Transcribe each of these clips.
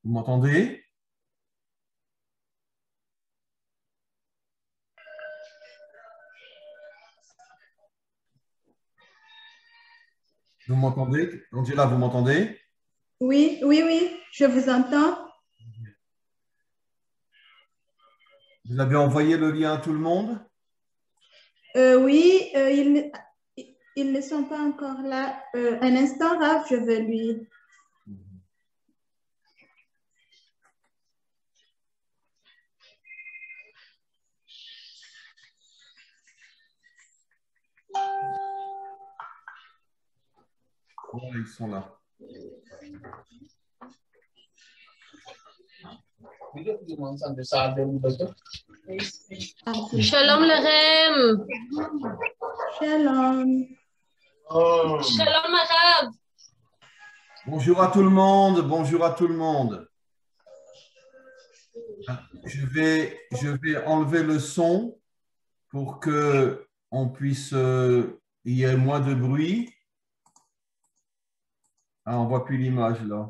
Vous m'entendez? Vous m'entendez? Angela, vous m'entendez? Oui, oui, oui, je vous entends. Vous avez envoyé le lien à tout le monde? Oui, ils ne sont pas encore là. Un instant, Raph, je vais lui. Voilà, ils sont là. Shalom Lechem. Shalom. Shalom Arav. Bonjour à tout le monde. Bonjour à tout le monde. Je vais enlever le son pour que on puisse, il y ait moins de bruit. Ah, on ne voit plus l'image là.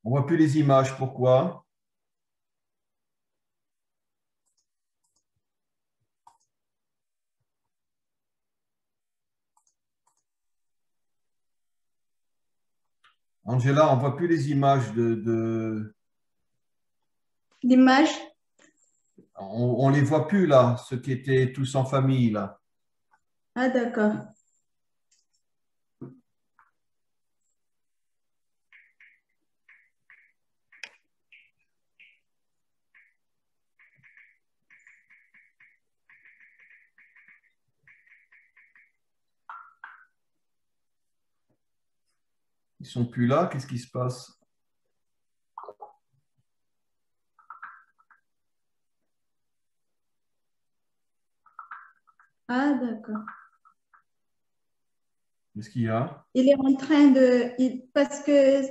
On ne voit plus les images. Pourquoi? Angela, on ne voit plus les images L'image? On ne les voit plus là, ceux qui étaient tous en famille là. Ah, d'accord. Ils ne sont plus là. Qu'est-ce qui se passe? Ah, d'accord. Qu'est-ce qu'il y a? Il est en train de. Parce que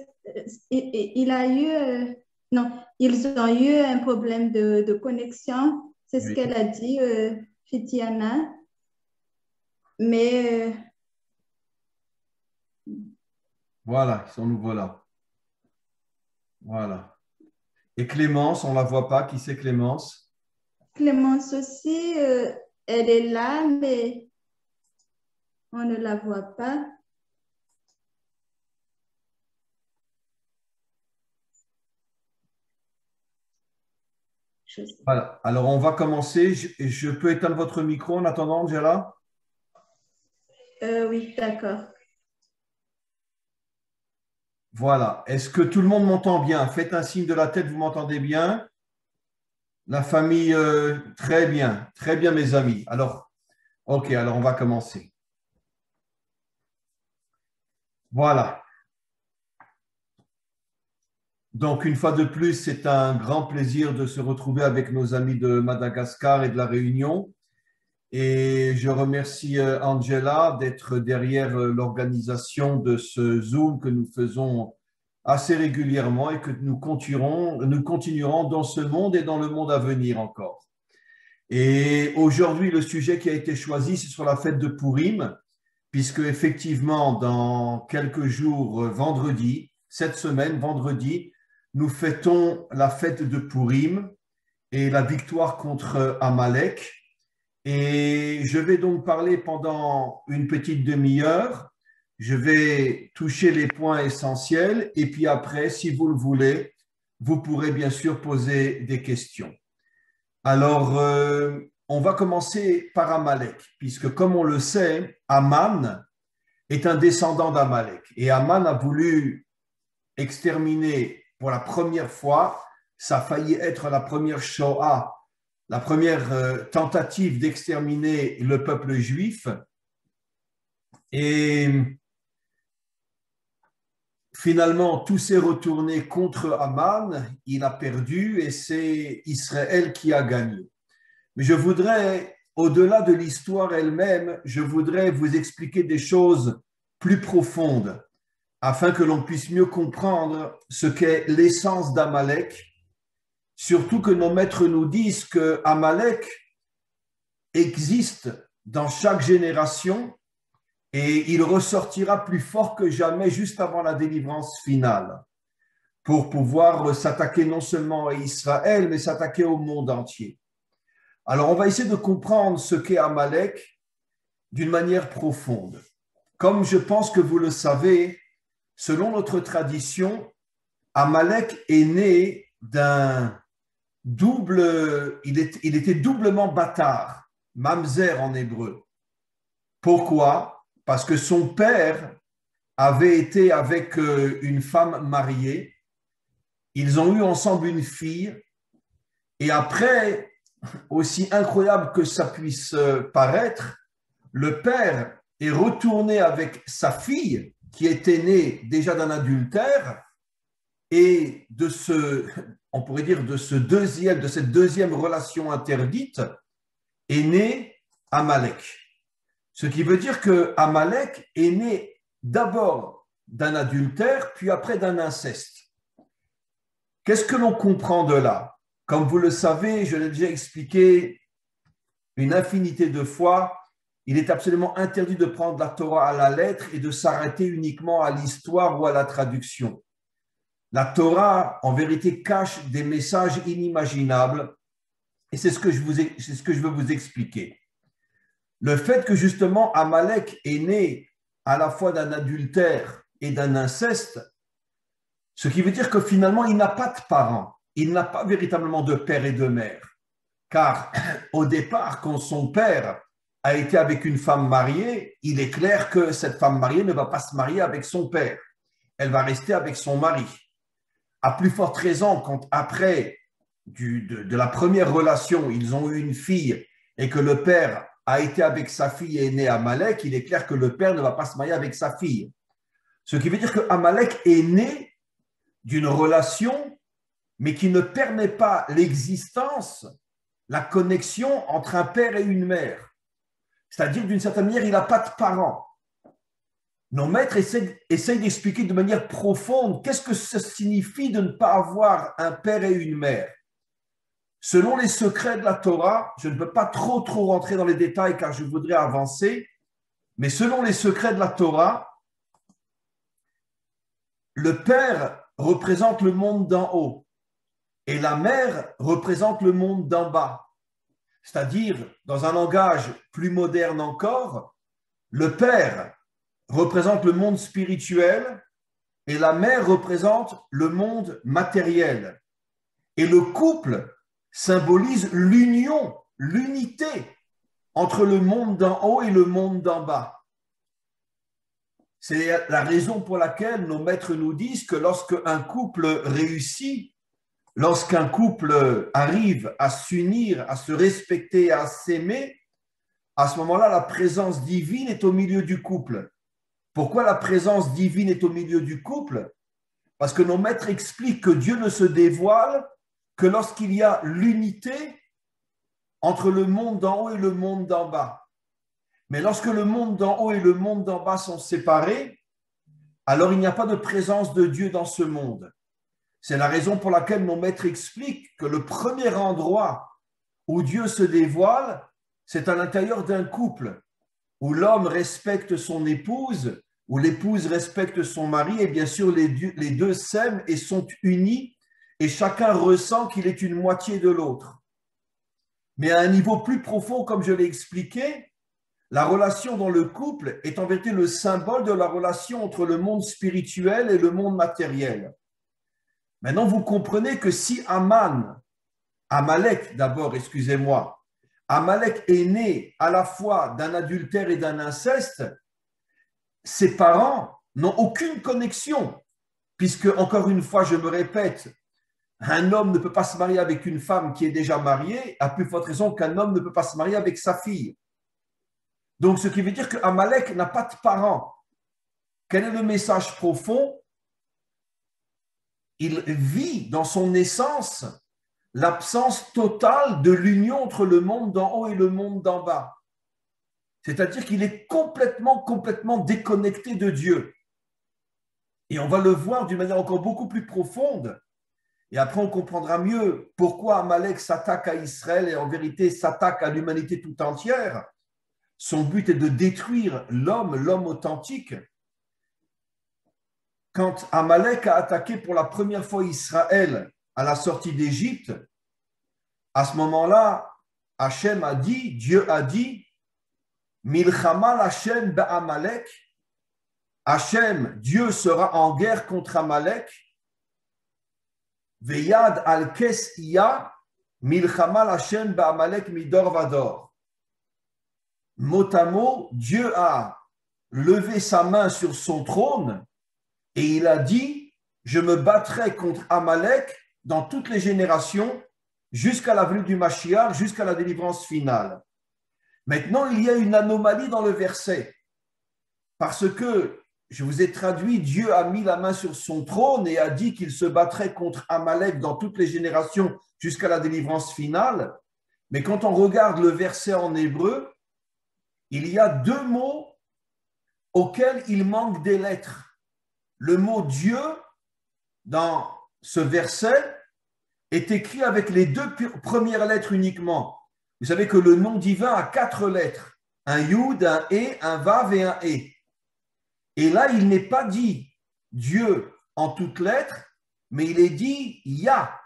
il a eu. Non, ils ont eu un problème de connexion. C'est ce Oui. qu'elle a dit, Fitiana. Mais Voilà, ils sont nouveau là. Voilà. Et Clémence, on ne la voit pas. Qui c'est Clémence? Clémence aussi, elle est là, mais on ne la voit pas. Voilà. Alors, on va commencer. Je peux éteindre votre micro en attendant, Angela? Oui, d'accord. Voilà. Est-ce que tout le monde m'entend bien? Faites un signe de la tête, vous m'entendez bien? La famille, très bien. Très bien, mes amis. Alors, OK, alors on va commencer. Voilà. Donc, une fois de plus, c'est un grand plaisir de se retrouver avec nos amis de Madagascar et de la Réunion. Et je remercie Angela d'être derrière l'organisation de ce Zoom que nous faisons assez régulièrement et que nous continuerons dans ce monde et dans le monde à venir encore. Et aujourd'hui, le sujet qui a été choisi, c'est sur la fête de Purim, puisque effectivement, dans quelques jours, vendredi, cette semaine, vendredi, nous fêtons la fête de Purim et la victoire contre Amalek. Et je vais donc parler pendant une petite demi-heure. Je vais toucher les points essentiels et puis après, si vous le voulez, vous pourrez bien sûr poser des questions. Alors, on va commencer par Amalek, puisque comme on le sait, Aman est un descendant d'Amalek. Et Aman a voulu exterminer pour la première fois, ça a failli être la première Shoah, la première tentative d'exterminer le peuple juif. Et finalement, tout s'est retourné contre Aman, il a perdu et c'est Israël qui a gagné. Mais je voudrais, au-delà de l'histoire elle-même, je voudrais vous expliquer des choses plus profondes afin que l'on puisse mieux comprendre ce qu'est l'essence d'Amalek, surtout que nos maîtres nous disent que Amalek existe dans chaque génération et il ressortira plus fort que jamais juste avant la délivrance finale pour pouvoir s'attaquer non seulement à Israël, mais s'attaquer au monde entier. Alors, on va essayer de comprendre ce qu'est Amalek d'une manière profonde. Comme je pense que vous le savez, selon notre tradition, Amalek est né d'un double, il était doublement bâtard, mamzer en hébreu. Pourquoi? Parce que son père avait été avec une femme mariée, ils ont eu ensemble une fille, et après, aussi incroyable que ça puisse paraître, le père est retourné avec sa fille, qui était née déjà d'un adultère, et on pourrait dire de cette deuxième relation interdite, est né Amalek. Ce qui veut dire que Amalek est né d'abord d'un adultère, puis après d'un inceste. Qu'est-ce que l'on comprend de là? Comme vous le savez, je l'ai déjà expliqué une infinité de fois, il est absolument interdit de prendre la Torah à la lettre et de s'arrêter uniquement à l'histoire ou à la traduction. La Torah, en vérité, cache des messages inimaginables et c'est ce que je veux vous expliquer. Le fait que justement Amalek est né à la fois d'un adultère et d'un inceste, ce qui veut dire que finalement, il n'a pas de parents, il n'a pas véritablement de père et de mère. Car au départ, quand son père a été avec une femme mariée, il est clair que cette femme mariée ne va pas se marier avec son père. Elle va rester avec son mari. À plus forte raison, quand après de la première relation, ils ont eu une fille et que le père a été avec sa fille et est né Amalek, il est clair que le père ne va pas se marier avec sa fille. Ce qui veut dire que Amalek est né d'une relation, mais qui ne permet pas l'existence, la connexion entre un père et une mère. C'est-à-dire, d'une certaine manière, il n'a pas de parents. Nos maîtres essayent d'expliquer de manière profonde qu'est-ce que ça signifie de ne pas avoir un père et une mère. Selon les secrets de la Torah, je ne peux pas trop rentrer dans les détails car je voudrais avancer, mais selon les secrets de la Torah, le père représente le monde d'en haut et la mère représente le monde d'en bas. C'est-à-dire, dans un langage plus moderne encore, le père représente le monde spirituel et la mère représente le monde matériel. Et le couple symbolise l'union, l'unité entre le monde d'en haut et le monde d'en bas. C'est la raison pour laquelle nos maîtres nous disent que lorsqu'un couple réussit, lorsqu'un couple arrive à s'unir, à se respecter, à s'aimer, à ce moment-là, la présence divine est au milieu du couple. Pourquoi la présence divine est au milieu du couple? Parce que nos maîtres expliquent que Dieu ne se dévoile que lorsqu'il y a l'unité entre le monde d'en haut et le monde d'en bas. Mais lorsque le monde d'en haut et le monde d'en bas sont séparés, alors il n'y a pas de présence de Dieu dans ce monde. C'est la raison pour laquelle nos maîtres expliquent que le premier endroit où Dieu se dévoile, c'est à l'intérieur d'un couple, où l'homme respecte son épouse, où l'épouse respecte son mari, et bien sûr les deux s'aiment et sont unis, et chacun ressent qu'il est une moitié de l'autre. Mais à un niveau plus profond, comme je l'ai expliqué, la relation dans le couple est en vérité le symbole de la relation entre le monde spirituel et le monde matériel. Maintenant, vous comprenez que si Amalek d'abord, excusez-moi, Amalek est né à la fois d'un adultère et d'un inceste, ses parents n'ont aucune connexion, puisque, encore une fois, je me répète, un homme ne peut pas se marier avec une femme qui est déjà mariée, à plus forte raison qu'un homme ne peut pas se marier avec sa fille. Donc, ce qui veut dire qu'Amalek n'a pas de parents. Quel est le message profond? Il vit dans son essence l'absence totale de l'union entre le monde d'en haut et le monde d'en bas. C'est-à-dire qu'il est complètement déconnecté de Dieu. Et on va le voir d'une manière encore beaucoup plus profonde. Et après, on comprendra mieux pourquoi Amalek s'attaque à Israël et en vérité s'attaque à l'humanité tout entière. Son but est de détruire l'homme authentique. Quand Amalek a attaqué pour la première fois Israël à la sortie d'Égypte, à ce moment-là, Hachem a dit, Dieu a dit, Milchama Hachem ba'Amalek, Hachem, Dieu sera en guerre contre Amalek, Veyad al-Kes iya, Milchama Hachem ba'Amalek midor vador. Mot à mot, Dieu a levé sa main sur son trône et il a dit, je me battrai contre Amalek dans toutes les générations jusqu'à la venue du Mashiach, jusqu'à la délivrance finale. Maintenant, il y a une anomalie dans le verset parce que, je vous ai traduit, Dieu a mis la main sur son trône et a dit qu'il se battrait contre Amalek dans toutes les générations jusqu'à la délivrance finale. Mais quand on regarde le verset en hébreu, il y a deux mots auxquels il manque des lettres. Le mot Dieu, dans ce verset, est écrit avec les deux premières lettres uniquement. Vous savez que le nom divin a 4 lettres, un Yud, un E, un Vav et un E. Et là, il n'est pas dit Dieu en toutes lettres, mais il est dit Ya.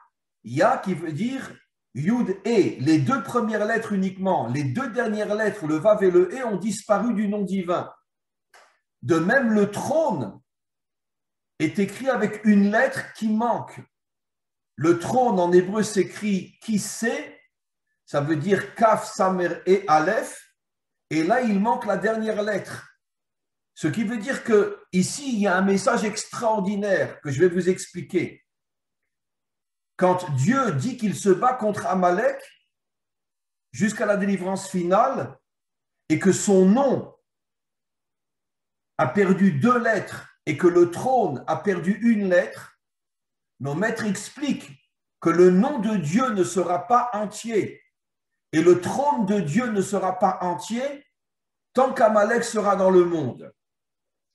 Ya qui veut dire Yud E, les 2 premières lettres uniquement. Les 2 dernières lettres, le Vav et le E, ont disparu du nom divin. De même, le trône est écrit avec une lettre qui manque. Le trône en hébreu s'écrit Kissé, ça veut dire Kaf, Samer et Aleph, et là il manque la dernière lettre. Ce qui veut dire que ici il y a un message extraordinaire que je vais vous expliquer. Quand Dieu dit qu'il se bat contre Amalek jusqu'à la délivrance finale et que son nom a perdu 2 lettres et que le trône a perdu 1 lettre, nos maîtres expliquent que le nom de Dieu ne sera pas entier et le trône de Dieu ne sera pas entier tant qu'Amalek sera dans le monde.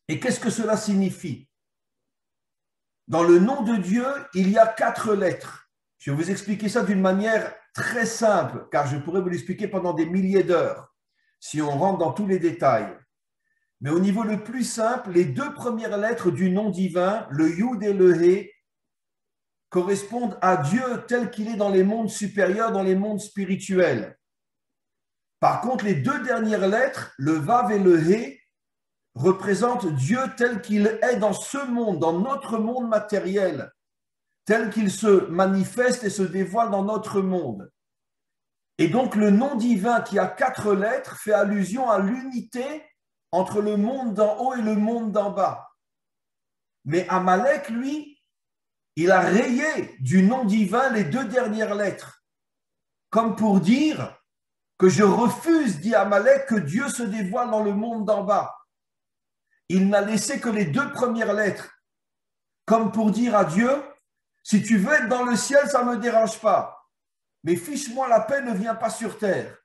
Et qu'est-ce que cela signifie? Dans le nom de Dieu, il y a 4 lettres. Je vais vous expliquer ça d'une manière très simple, car je pourrais vous l'expliquer pendant des milliers d'heures, si on rentre dans tous les détails. Mais au niveau le plus simple, les 2 premières lettres du nom divin, le Yud et le He, correspondent à Dieu tel qu'il est dans les mondes supérieurs, dans les mondes spirituels. Par contre, les 2 dernières lettres, le Vav et le He, représentent Dieu tel qu'il est dans ce monde, dans notre monde matériel, tel qu'il se manifeste et se dévoile dans notre monde. Et donc, le nom divin qui a 4 lettres fait allusion à l'unité entre le monde d'en haut et le monde d'en bas. Mais Amalek, lui, il a rayé du nom divin les 2 dernières lettres, comme pour dire que je refuse, dit Amalek, que Dieu se dévoile dans le monde d'en bas. Il n'a laissé que les 2 premières lettres, comme pour dire à Dieu, si tu veux être dans le ciel, ça ne me dérange pas, mais fiche-moi la paix, ne viens pas sur terre.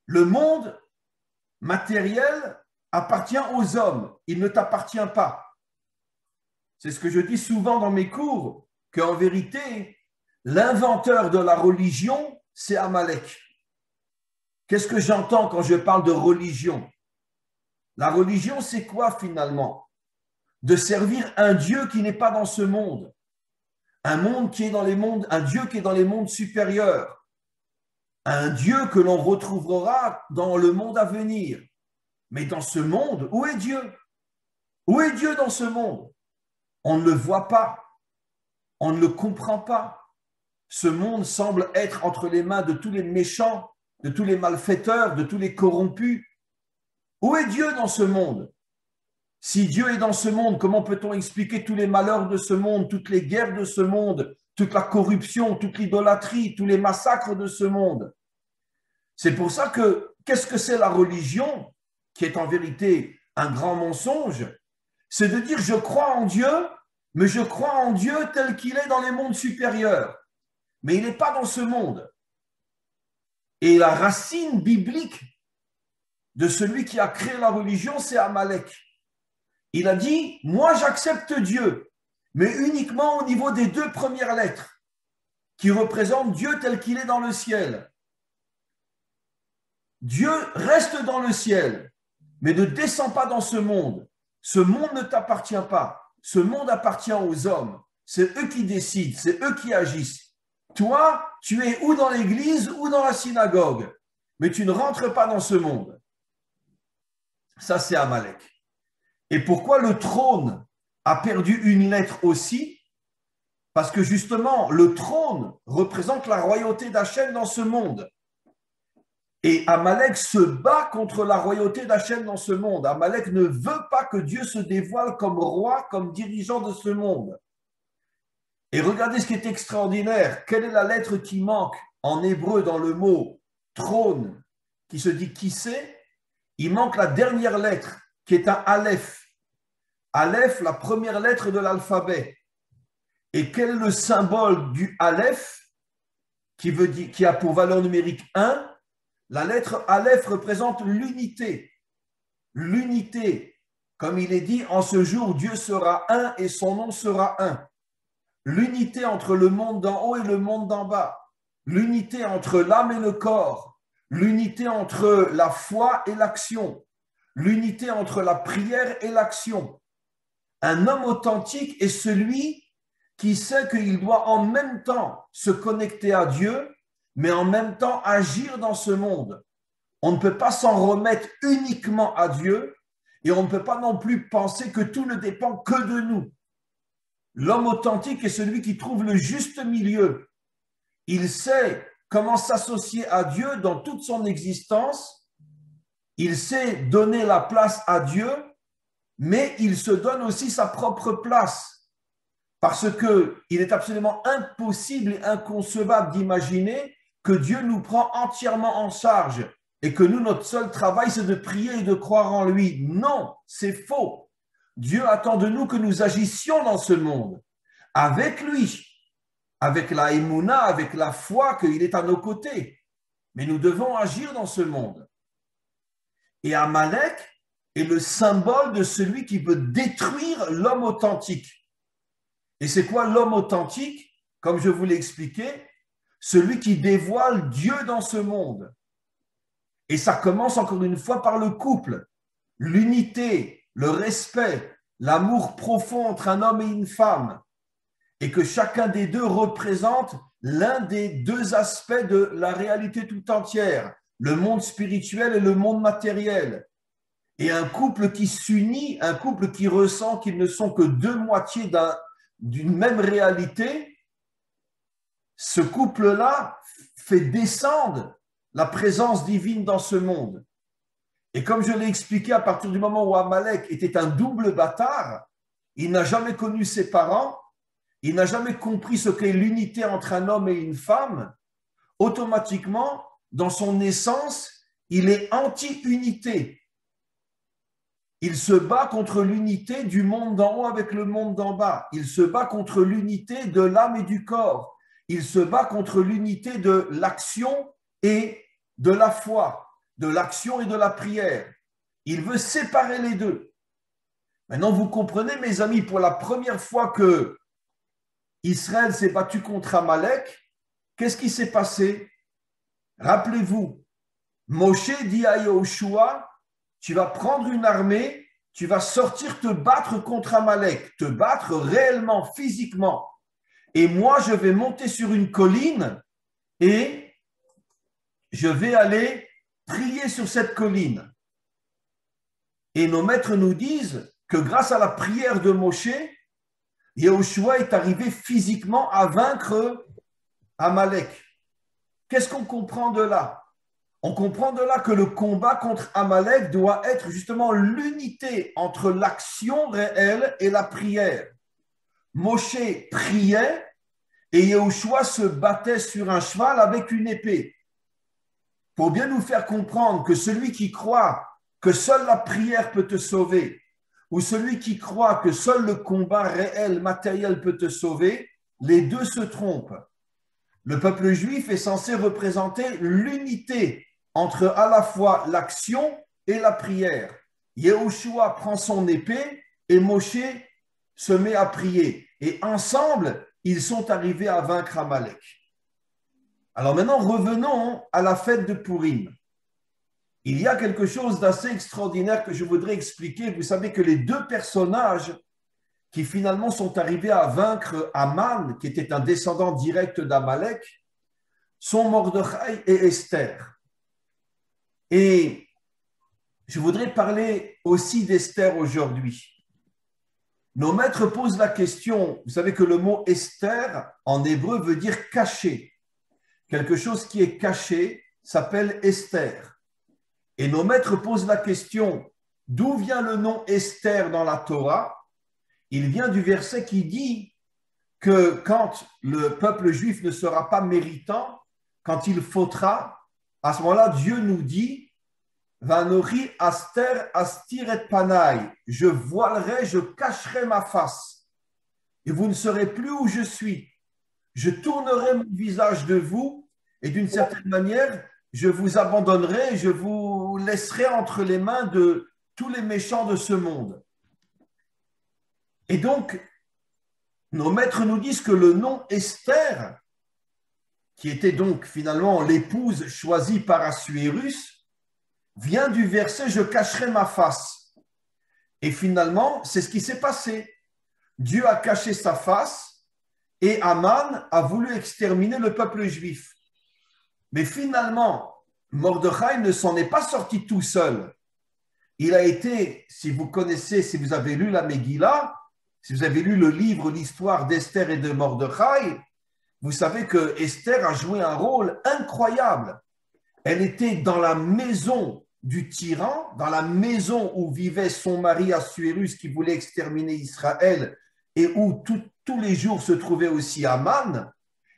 Le monde matériel appartient aux hommes, il ne t'appartient pas. C'est ce que je dis souvent dans mes cours, qu'en vérité, l'inventeur de la religion, c'est Amalek. Qu'est-ce que j'entends quand je parle de religion? La religion, c'est quoi finalement? De servir un Dieu qui n'est pas dans ce monde, un monde qui est dans les mondes, un Dieu qui est dans les mondes supérieurs, un Dieu que l'on retrouvera dans le monde à venir. Mais dans ce monde, où est Dieu? Où est Dieu dans ce monde? On ne le voit pas, on ne le comprend pas. Ce monde semble être entre les mains de tous les méchants, de tous les malfaiteurs, de tous les corrompus. Où est Dieu dans ce monde? Si Dieu est dans ce monde, comment peut-on expliquer tous les malheurs de ce monde, toutes les guerres de ce monde, toute la corruption, toute l'idolâtrie, tous les massacres de ce monde? C'est pour ça que, qu'est-ce que c'est la religion, qui est en vérité un grand mensonge? C'est de dire je crois en Dieu, mais je crois en Dieu tel qu'il est dans les mondes supérieurs. Mais il n'est pas dans ce monde. Et la racine biblique de celui qui a créé la religion, c'est Amalek. Il a dit, moi j'accepte Dieu, mais uniquement au niveau des 2 premières lettres. qui représente Dieu tel qu'il est dans le ciel. Dieu reste dans le ciel, mais ne descend pas dans ce monde. Ce monde ne t'appartient pas. Ce monde appartient aux hommes. C'est eux qui décident, c'est eux qui agissent. Toi, tu es ou dans l'église ou dans la synagogue, mais tu ne rentres pas dans ce monde. Ça, c'est Amalek. Et pourquoi le trône a perdu une lettre aussi? Parce que justement, le trône représente la royauté d'Hachem dans ce monde. Et Amalek se bat contre la royauté d'Hachem dans ce monde. Amalek ne veut pas que Dieu se dévoile comme roi, comme dirigeant de ce monde. Et regardez ce qui est extraordinaire. Quelle est la lettre qui manque en hébreu dans le mot trône, qui se dit qui c'est? Il manque la dernière lettre, qui est un Aleph. Aleph, la première lettre de l'alphabet. Et quel est le symbole du Aleph, qui a pour valeur numérique 1? La lettre Aleph représente l'unité. L'unité, comme il est dit, en ce jour, Dieu sera un et son nom sera un. L'unité entre le monde d'en haut et le monde d'en bas. L'unité entre l'âme et le corps. L'unité entre la foi et l'action. L'unité entre la prière et l'action. Un homme authentique est celui qui sait qu'il doit en même temps se connecter à Dieu, mais en même temps agir dans ce monde. On ne peut pas s'en remettre uniquement à Dieu et on ne peut pas non plus penser que tout ne dépend que de nous. L'homme authentique est celui qui trouve le juste milieu. Il sait comment s'associer à Dieu dans toute son existence. Il sait donner la place à Dieu, mais il se donne aussi sa propre place. Parce qu'il est absolument impossible et inconcevable d'imaginer que Dieu nous prend entièrement en charge et que nous, notre seul travail, c'est de prier et de croire en lui. Non, c'est faux. Dieu attend de nous que nous agissions dans ce monde, avec lui, avec la émouna, avec la foi qu'il est à nos côtés. Mais nous devons agir dans ce monde. Et Amalek est le symbole de celui qui veut détruire l'homme authentique. Et c'est quoi l'homme authentique? Comme je vous l'ai expliqué, celui qui dévoile Dieu dans ce monde. Et ça commence encore une fois par le couple, l'unité, le respect, l'amour profond entre un homme et une femme, et que chacun des deux représente l'un des deux aspects de la réalité tout entière, le monde spirituel et le monde matériel. Et un couple qui s'unit, un couple qui ressent qu'ils ne sont que deux moitiés d'une même réalité, ce couple-là fait descendre la présence divine dans ce monde. Et comme je l'ai expliqué, à partir du moment où Amalek était un double bâtard, il n'a jamais connu ses parents, il n'a jamais compris ce qu'est l'unité entre un homme et une femme, automatiquement, dans son essence, il est anti-unité. Il se bat contre l'unité du monde d'en haut avec le monde d'en bas. Il se bat contre l'unité de l'âme et du corps. Il se bat contre l'unité de l'action et de la foi, de l'action et de la prière. Il veut séparer les deux. Maintenant, vous comprenez, mes amis, pour la première fois que Israël s'est battu contre Amalek, qu'est-ce qui s'est passé? Rappelez-vous, Moshe dit à Yahushua, tu vas prendre une armée, tu vas sortir te battre contre Amalek, te battre réellement, physiquement. Et moi, je vais monter sur une colline et je vais aller prier sur cette colline. Et nos maîtres nous disent que grâce à la prière de Moshe, Yahushua est arrivé physiquement à vaincre Amalek. Qu'est-ce qu'on comprend de là? On comprend de là que le combat contre Amalek doit être justement l'unité entre l'action réelle et la prière. Moshe priait et Yahushua se battait sur un cheval avec une épée. Pour bien nous faire comprendre que celui qui croit que seule la prière peut te sauver, ou celui qui croit que seul le combat réel, matériel peut te sauver, les deux se trompent. Le peuple juif est censé représenter l'unité entre à la fois l'action et la prière. Yahushua prend son épée et Moshe se met à prier. Et ensemble, ils sont arrivés à vaincre Amalek. Alors maintenant, revenons à la fête de Pourim. Il y a quelque chose d'assez extraordinaire que je voudrais expliquer. Vous savez que les deux personnages qui finalement sont arrivés à vaincre Aman, qui était un descendant direct d'Amalek, sont Mordechai et Esther. Et je voudrais parler aussi d'Esther aujourd'hui. Nos maîtres posent la question, vous savez que le mot Esther en hébreu veut dire caché. Quelque chose qui est caché s'appelle Esther. Et nos maîtres posent la question, d'où vient le nom Esther dans la Torah? Il vient du verset qui dit que quand le peuple juif ne sera pas méritant, quand il fautera, à ce moment-là, Dieu nous dit Vanori aster astir et panai, je voilerai, je cacherai ma face, et vous ne saurez plus où je suis. Je tournerai mon visage de vous, et d'une certaine manière, je vous abandonnerai, je vous laisserai entre les mains de tous les méchants de ce monde. Et donc, nos maîtres nous disent que le nom Esther, qui était donc finalement l'épouse choisie par Assuérus, vient du verset « Je cacherai ma face ». Et finalement, c'est ce qui s'est passé. Dieu a caché sa face et Aman a voulu exterminer le peuple juif. Mais finalement, Mordechai ne s'en est pas sorti tout seul. Il a été, si vous connaissez, si vous avez lu la Megillah, si vous avez lu le livre, l'histoire d'Esther et de Mordechai, vous savez que Esther a joué un rôle incroyable. Elle était dans la maison du tyran, dans la maison où vivait son mari Assuérus qui voulait exterminer Israël et où tous les jours se trouvait aussi Aman.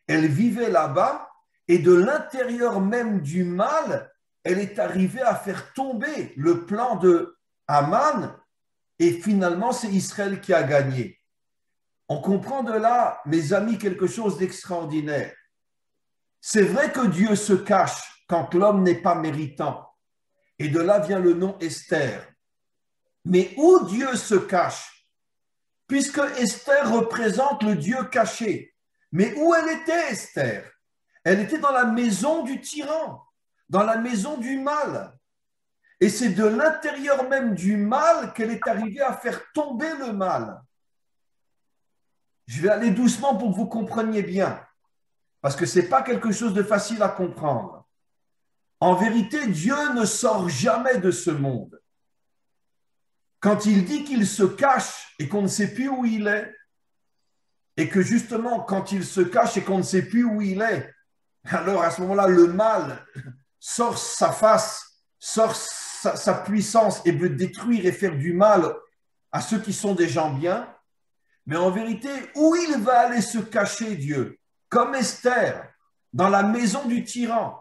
Elle vivait là-bas et de l'intérieur même du mal, elle est arrivée à faire tomber le plan de Aman et finalement c'est Israël qui a gagné. On comprend de là, mes amis, quelque chose d'extraordinaire. C'est vrai que Dieu se cache quand l'homme n'est pas méritant. Et de là vient le nom Esther. Mais où Dieu se cache? Puisque Esther représente le Dieu caché. Mais où elle était, Esther? Elle était dans la maison du tyran, dans la maison du mal. Et c'est de l'intérieur même du mal qu'elle est arrivée à faire tomber le mal. Je vais aller doucement pour que vous compreniez bien, parce que ce n'est pas quelque chose de facile à comprendre. En vérité, Dieu ne sort jamais de ce monde. Quand il dit qu'il se cache et qu'on ne sait plus où il est, et que justement, quand il se cache et qu'on ne sait plus où il est, alors à ce moment-là, le mal sort sa face, sort sa puissance et veut détruire et faire du mal à ceux qui sont des gens bien. Mais en vérité, où il va aller se cacher, Dieu? Comme Esther, dans la maison du tyran.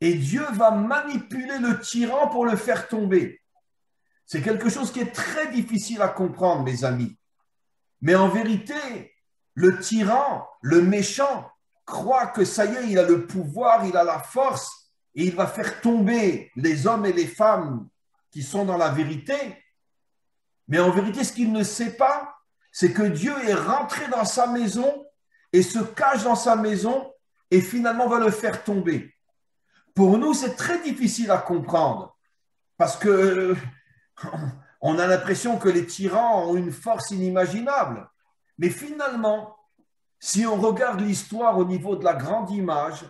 Et Dieu va manipuler le tyran pour le faire tomber. C'est quelque chose qui est très difficile à comprendre, mes amis. Mais en vérité, le tyran, le méchant, croit que ça y est, il a le pouvoir, il a la force, et il va faire tomber les hommes et les femmes qui sont dans la vérité. Mais en vérité, ce qu'il ne sait pas, c'est que Dieu est rentré dans sa maison et se cache dans sa maison et finalement va le faire tomber. Pour nous, c'est très difficile à comprendre parce que on a l'impression que les tyrans ont une force inimaginable. Mais finalement, si on regarde l'histoire au niveau de la grande image,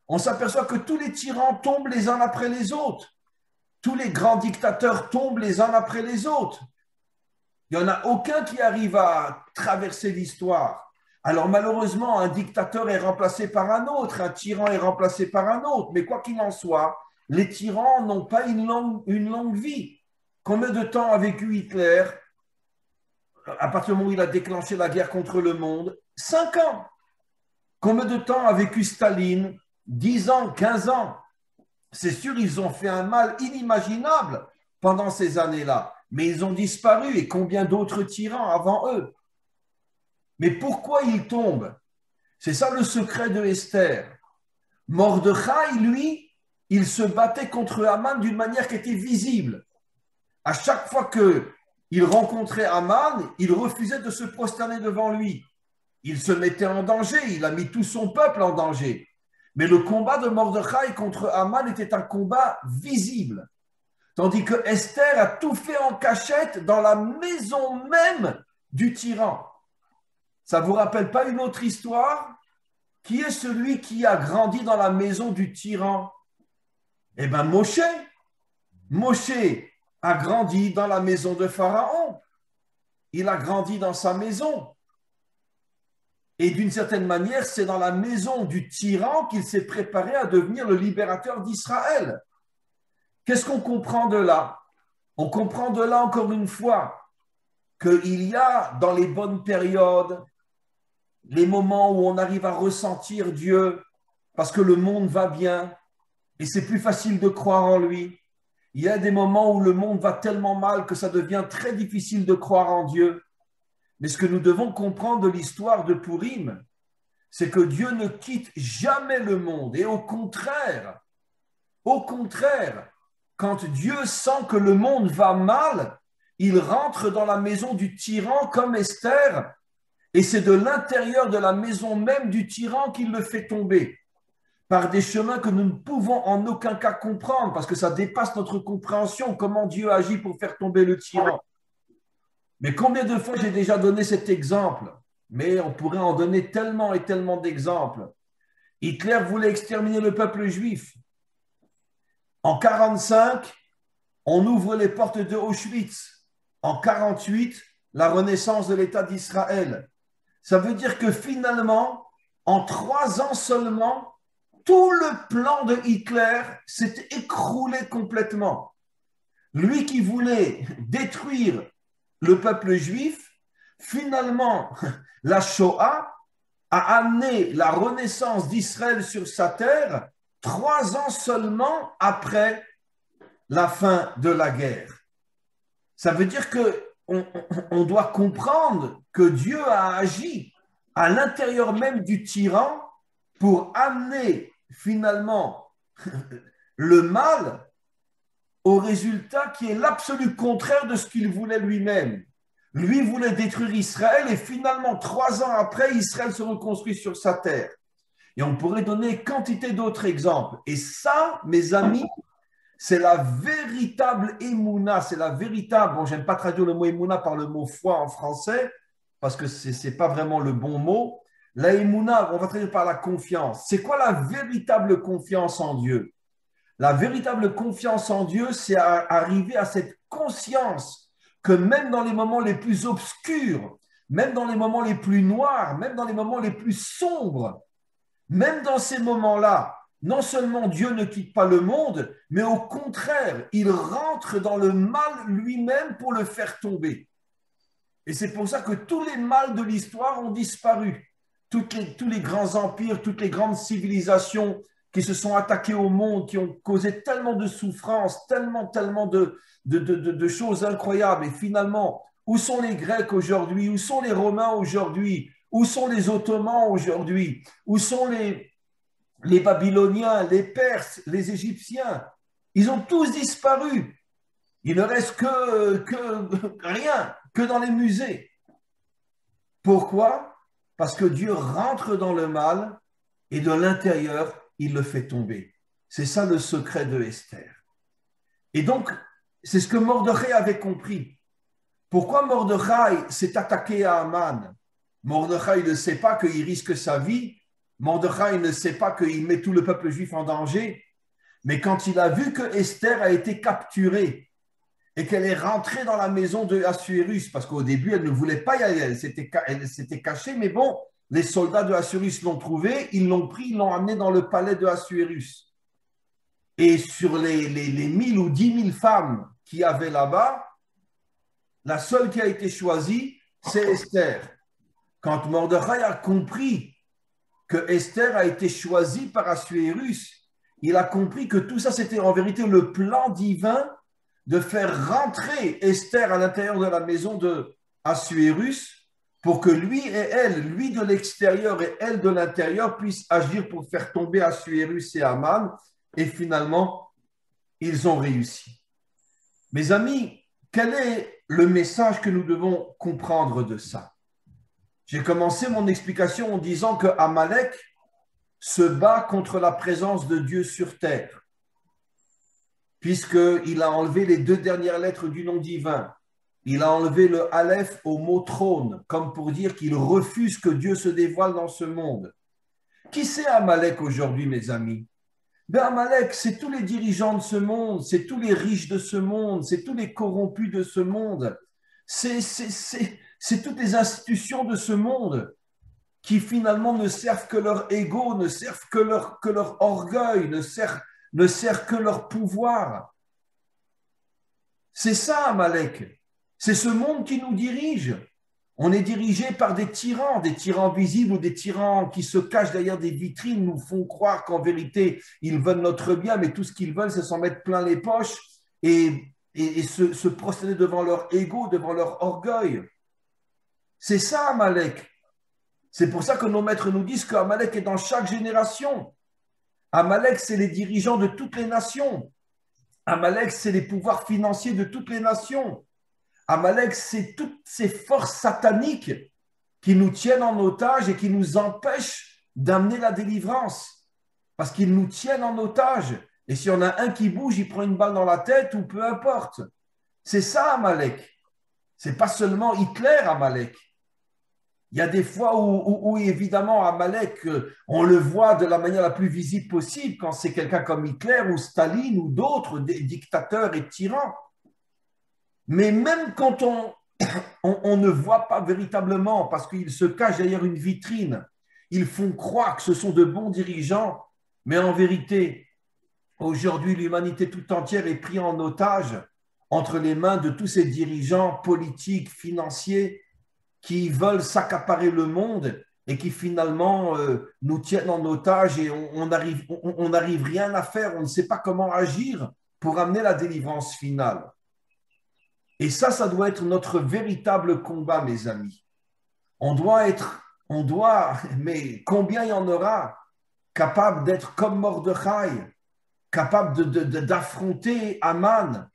on s'aperçoit que tous les tyrans tombent les uns après les autres. Tous les grands dictateurs tombent les uns après les autres. Il n'y en a aucun qui arrive à traverser l'histoire. Alors malheureusement, un dictateur est remplacé par un autre, un tyran est remplacé par un autre. Mais quoi qu'il en soit, les tyrans n'ont pas une longue vie. Combien de temps a vécu Hitler à partir du moment où il a déclenché la guerre contre le monde? 5 ans. Combien de temps a vécu Staline? 10 ans, 15 ans. C'est sûr, ils ont fait un mal inimaginable pendant ces années-là. Mais ils ont disparu et combien d'autres tyrans avant eux? Mais pourquoi ils tombent? C'est ça le secret de Esther. Mordechai, lui, il se battait contre Aman d'une manière qui était visible. À chaque fois qu'il rencontrait Aman, il refusait de se prosterner devant lui. Il se mettait en danger, il a mis tout son peuple en danger. Mais le combat de Mordechai contre Haman était un combat visible. Tandis que Esther a tout fait en cachette dans la maison même du tyran. Ça ne vous rappelle pas une autre histoire? Qui est celui qui a grandi dans la maison du tyran? Eh bien, Moshe. Moshe a grandi dans la maison de Pharaon. Il a grandi dans sa maison. Et d'une certaine manière, c'est dans la maison du tyran qu'il s'est préparé à devenir le libérateur d'Israël. Qu'est-ce qu'on comprend de là? On comprend de là, encore une fois, qu'il y a dans les bonnes périodes, les moments où on arrive à ressentir Dieu parce que le monde va bien et c'est plus facile de croire en lui. Il y a des moments où le monde va tellement mal que ça devient très difficile de croire en Dieu. Mais ce que nous devons comprendre de l'histoire de Pourim, c'est que Dieu ne quitte jamais le monde. Et au contraire, quand Dieu sent que le monde va mal, il rentre dans la maison du tyran comme Esther, et c'est de l'intérieur de la maison même du tyran qu'il le fait tomber, par des chemins que nous ne pouvons en aucun cas comprendre, parce que ça dépasse notre compréhension, comment Dieu agit pour faire tomber le tyran. Mais combien de fois j'ai déjà donné cet exemple? Mais on pourrait en donner tellement et tellement d'exemples. Hitler voulait exterminer le peuple juif. En 1945, on ouvre les portes de Auschwitz. En 1948, la renaissance de l'État d'Israël. Ça veut dire que finalement, en 3 ans seulement, tout le plan de Hitler s'est écroulé complètement. Lui qui voulait détruire le peuple juif, finalement, la Shoah a amené la renaissance d'Israël sur sa terre 3 ans seulement après la fin de la guerre. Ça veut dire qu'on doit comprendre que Dieu a agi à l'intérieur même du tyran pour amener finalement le mal au résultat qui est l'absolu contraire de ce qu'il voulait lui-même. Lui voulait détruire Israël et finalement 3 ans après, Israël se reconstruit sur sa terre. Et on pourrait donner quantité d'autres exemples. Et ça, mes amis, c'est la véritable émouna, c'est la véritable, bon, j'aime pas traduire le mot émouna par le mot foi en français, parce que c'est pas vraiment le bon mot. La émouna, on va traduire par la confiance. C'est quoi la véritable confiance en Dieu? La véritable confiance en Dieu, c'est arriver à cette conscience que même dans les moments les plus obscurs, même dans les moments les plus noirs, même dans les moments les plus sombres, même dans ces moments-là, non seulement Dieu ne quitte pas le monde, mais au contraire, il rentre dans le mal lui-même pour le faire tomber. Et c'est pour ça que tous les mâles de l'histoire ont disparu. Tous les grands empires, toutes les grandes civilisations qui se sont attaquées au monde, qui ont causé tellement de souffrances, tellement de choses incroyables. Et finalement, où sont les Grecs aujourd'hui? Où sont les Romains aujourd'hui? Où sont les Ottomans aujourd'hui? Où sont les Babyloniens, les Perses, les Égyptiens? Ils ont tous disparu. Il ne reste que rien, que dans les musées. Pourquoi? Parce que Dieu rentre dans le mal et de l'intérieur, il le fait tomber. C'est ça le secret de Esther. Et donc, c'est ce que Mordechai avait compris. Pourquoi Mordechai s'est attaqué à Haman? Mordechai ne sait pas qu'il risque sa vie. Mordechai ne sait pas qu'il met tout le peuple juif en danger. Mais quand il a vu que Esther a été capturée et qu'elle est rentrée dans la maison de Assuérus, parce qu'au début, elle ne voulait pas y aller, elle s'était cachée, mais bon, les soldats de Assuérus l'ont trouvée, ils l'ont pris, ils l'ont amené dans le palais de Assuérus. Et sur les 1000 ou 10 000 femmes qui avaient là-bas, la seule qui a été choisie, c'est Esther. Quand Mordechai a compris que Esther a été choisie par Assuérus, il a compris que tout ça, c'était en vérité le plan divin de faire rentrer Esther à l'intérieur de la maison de Assuérus pour que lui et elle, lui de l'extérieur et elle de l'intérieur, puissent agir pour faire tomber Assuérus et Haman. Et finalement, ils ont réussi. Mes amis, quel est le message que nous devons comprendre de ça? J'ai commencé mon explication en disant que Amalek, se bat contre la présence de Dieu sur terre, puisqu'il a enlevé les 2 dernières lettres du nom divin. Il a enlevé le Aleph au mot trône, comme pour dire qu'il refuse que Dieu se dévoile dans ce monde. Qui c'est Amalek aujourd'hui, mes amis? Ben Amalek, c'est tous les dirigeants de ce monde, c'est tous les riches de ce monde, c'est tous les corrompus de ce monde, c'est toutes les institutions de ce monde qui finalement ne servent que leur ego, ne servent que leur orgueil, ne servent que leur pouvoir. C'est ça, Amalek. C'est ce monde qui nous dirige. On est dirigé par des tyrans visibles ou des tyrans qui se cachent derrière des vitrines, nous font croire qu'en vérité, ils veulent notre bien, mais tout ce qu'ils veulent, c'est s'en mettre plein les poches et se prosterner devant leur ego, devant leur orgueil. C'est ça, Amalek. C'est pour ça que nos maîtres nous disent qu'Amalek est dans chaque génération. Amalek, c'est les dirigeants de toutes les nations. Amalek, c'est les pouvoirs financiers de toutes les nations. Amalek, c'est toutes ces forces sataniques qui nous tiennent en otage et qui nous empêchent d'amener la délivrance. Parce qu'ils nous tiennent en otage. Et si on a un qui bouge, il prend une balle dans la tête ou peu importe. C'est ça, Amalek. C'est pas seulement Hitler, Amalek. Il y a des fois où évidemment, Amalek, on le voit de la manière la plus visible possible quand c'est quelqu'un comme Hitler ou Staline ou d'autres dictateurs et tyrans. Mais même quand on ne voit pas véritablement, parce qu'ils se cachent derrière une vitrine, ils font croire que ce sont de bons dirigeants, mais en vérité, aujourd'hui, l'humanité tout entière est prise en otage entre les mains de tous ces dirigeants politiques, financiers, qui veulent s'accaparer le monde et qui finalement nous tiennent en otage et on n'arrive rien à faire, on ne sait pas comment agir pour amener la délivrance finale. Et ça doit être notre véritable combat, mes amis. Mais combien il y en aura capable d'être comme Mordechai, capable d'affronter Aman,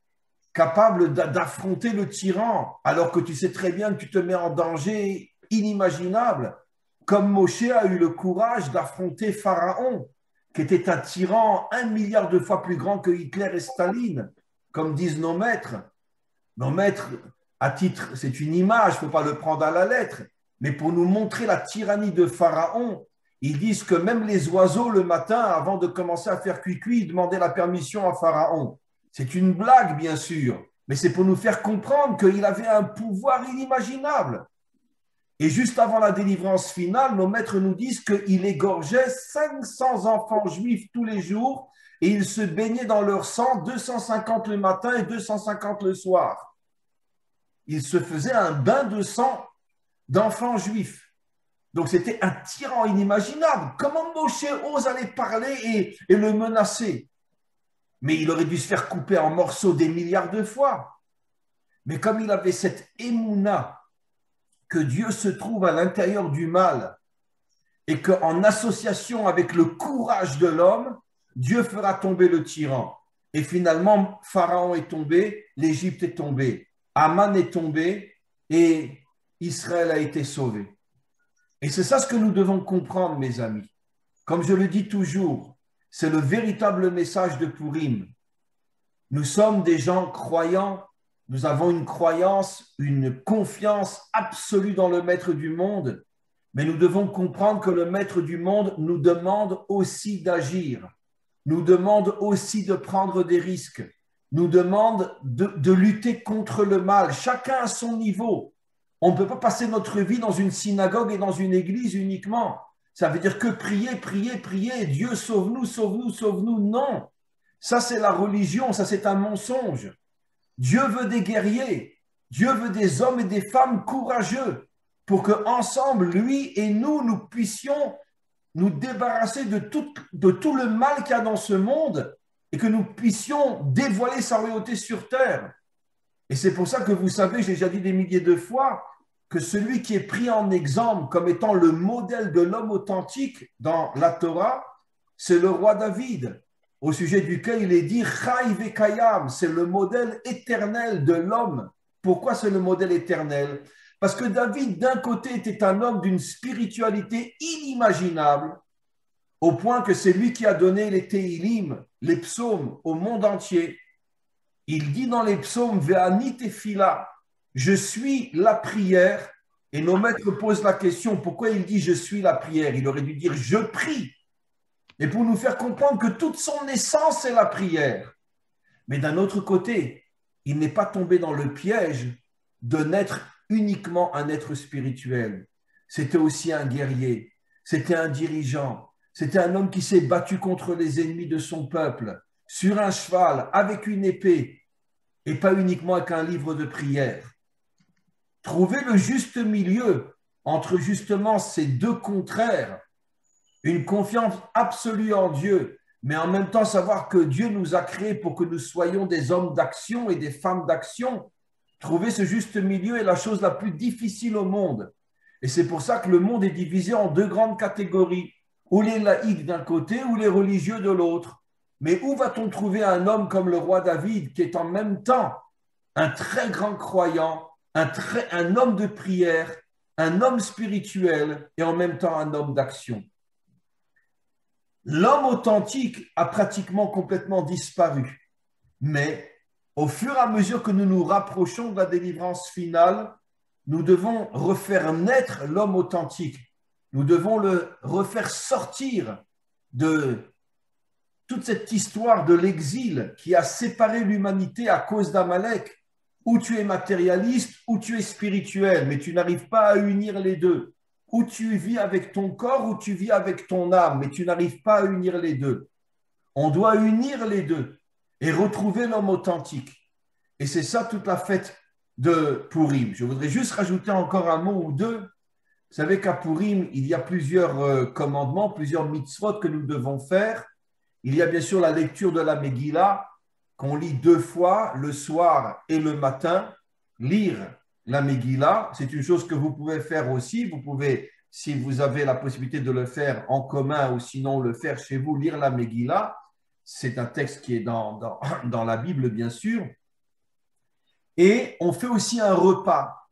capable d'affronter le tyran, alors que tu sais très bien que tu te mets en danger inimaginable, comme Moshe a eu le courage d'affronter Pharaon, qui était un tyran 1 milliard de fois plus grand que Hitler et Staline, comme disent nos maîtres. Nos maîtres, à titre, c'est une image, il ne faut pas le prendre à la lettre, mais pour nous montrer la tyrannie de Pharaon, ils disent que même les oiseaux, le matin, avant de commencer à faire cuit-cuit, ils demandaient la permission à Pharaon. C'est une blague, bien sûr, mais c'est pour nous faire comprendre qu'il avait un pouvoir inimaginable. Et juste avant la délivrance finale, nos maîtres nous disent qu'il égorgeait 500 enfants juifs tous les jours et il se baignait dans leur sang 250 le matin et 250 le soir. Il se faisait un bain de sang d'enfants juifs. Donc c'était un tyran inimaginable. Comment Moshe ose aller parler et le menacer? Mais il aurait dû se faire couper en morceaux des milliards de fois. Mais comme il avait cette émouna que Dieu se trouve à l'intérieur du mal et qu'en association avec le courage de l'homme, Dieu fera tomber le tyran. Et finalement, Pharaon est tombé, l'Égypte est tombée, Aman est tombé et Israël a été sauvé. Et c'est ça ce que nous devons comprendre, mes amis. Comme je le dis toujours, c'est le véritable message de Purim. Nous sommes des gens croyants, nous avons une croyance, une confiance absolue dans le Maître du monde, mais nous devons comprendre que le Maître du monde nous demande aussi d'agir, nous demande aussi de prendre des risques, nous demande de lutter contre le mal, chacun à son niveau. On ne peut pas passer notre vie dans une synagogue et dans une église uniquement. Ça veut dire que prier, prier, prier, Dieu sauve-nous, sauve-nous, sauve-nous. Non, ça c'est la religion, ça c'est un mensonge. Dieu veut des guerriers, Dieu veut des hommes et des femmes courageux pour qu'ensemble, lui et nous puissions nous débarrasser de tout le mal qu'il y a dans ce monde et que nous puissions dévoiler sa royauté sur terre. Et c'est pour ça que vous savez, j'ai déjà dit des milliers de fois, que celui qui est pris en exemple comme étant le modèle de l'homme authentique dans la Torah, c'est le roi David, au sujet duquel il est dit « Chai vekayam », c'est le modèle éternel de l'homme. Pourquoi c'est le modèle éternel? Parce que David, d'un côté, était un homme d'une spiritualité inimaginable, au point que c'est lui qui a donné les Téhilim, les psaumes, au monde entier. Il dit dans les psaumes, Ve'ani tefila, je suis la prière. Et nos maîtres posent la question, pourquoi il dit je suis la prière? Il aurait dû dire je prie. Et pour nous faire comprendre que toute son essence est la prière. Mais d'un autre côté, il n'est pas tombé dans le piège de n'être uniquement un être spirituel. C'était aussi un guerrier, c'était un dirigeant, c'était un homme qui s'est battu contre les ennemis de son peuple, sur un cheval, avec une épée, et pas uniquement avec un livre de prière. Trouver le juste milieu entre justement ces deux contraires, une confiance absolue en Dieu, mais en même temps savoir que Dieu nous a créés pour que nous soyons des hommes d'action et des femmes d'action. Trouver ce juste milieu est la chose la plus difficile au monde. Et c'est pour ça que le monde est divisé en deux grandes catégories, ou les laïcs d'un côté, ou les religieux de l'autre. Mais où va-t-on trouver un homme comme le roi David, qui est en même temps un très grand croyant, un homme de prière, un homme spirituel et en même temps un homme d'action? L'homme authentique a pratiquement complètement disparu. Mais au fur et à mesure que nous nous rapprochons de la délivrance finale, nous devons refaire naître l'homme authentique. Nous devons le refaire sortir de toute cette histoire de l'exil qui a séparé l'humanité à cause d'Amalek, où tu es matérialiste, où tu es spirituel, mais tu n'arrives pas à unir les deux. Où tu vis avec ton corps, où tu vis avec ton âme, mais tu n'arrives pas à unir les deux. On doit unir les deux et retrouver l'homme authentique. Et c'est ça toute la fête de Purim. Je voudrais juste rajouter encore un mot ou deux. Vous savez qu'à Purim, il y a plusieurs commandements, plusieurs mitzvot que nous devons faire. Il y a bien sûr la lecture de la Megillah, qu'on lit 2 fois, le soir et le matin. Lire la Megillah, c'est une chose que vous pouvez faire aussi. Vous pouvez, si vous avez la possibilité de le faire en commun ou sinon le faire chez vous, lire la Megillah. C'est un texte qui est dans la Bible, bien sûr. Et on fait aussi un repas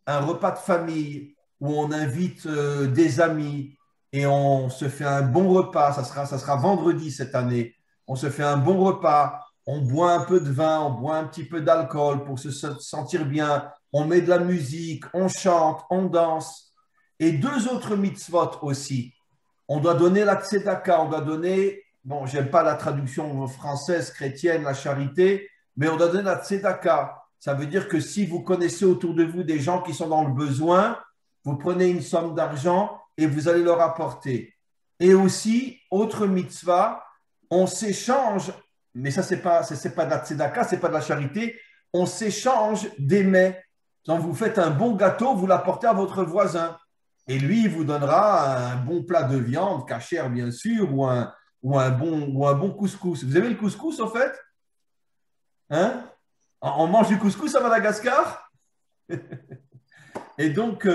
de famille où on invite des amis et on se fait un bon repas. Ça sera vendredi cette année. On se fait un bon repas. On boit un peu de vin, on boit un petit peu d'alcool pour se sentir bien. On met de la musique, on chante, on danse. Et 2 autres mitzvot aussi. On doit donner la tzedaka, on doit donner, bon, j'aime pas la traduction française chrétienne, la charité, mais on doit donner la tzedaka. Ça veut dire que si vous connaissez autour de vous des gens qui sont dans le besoin, vous prenez une somme d'argent et vous allez leur apporter. Et aussi, autre mitzvah, on s'échange, mais ça, c'est pas de la tzedaka, c'est pas de la charité, on s'échange des mets. Donc, vous faites un bon gâteau, vous l'apportez à votre voisin. Et lui, il vous donnera un bon plat de viande, cachère bien sûr, ou un bon couscous. Vous aimez le couscous, en fait? Hein? On mange du couscous à Madagascar? Et donc,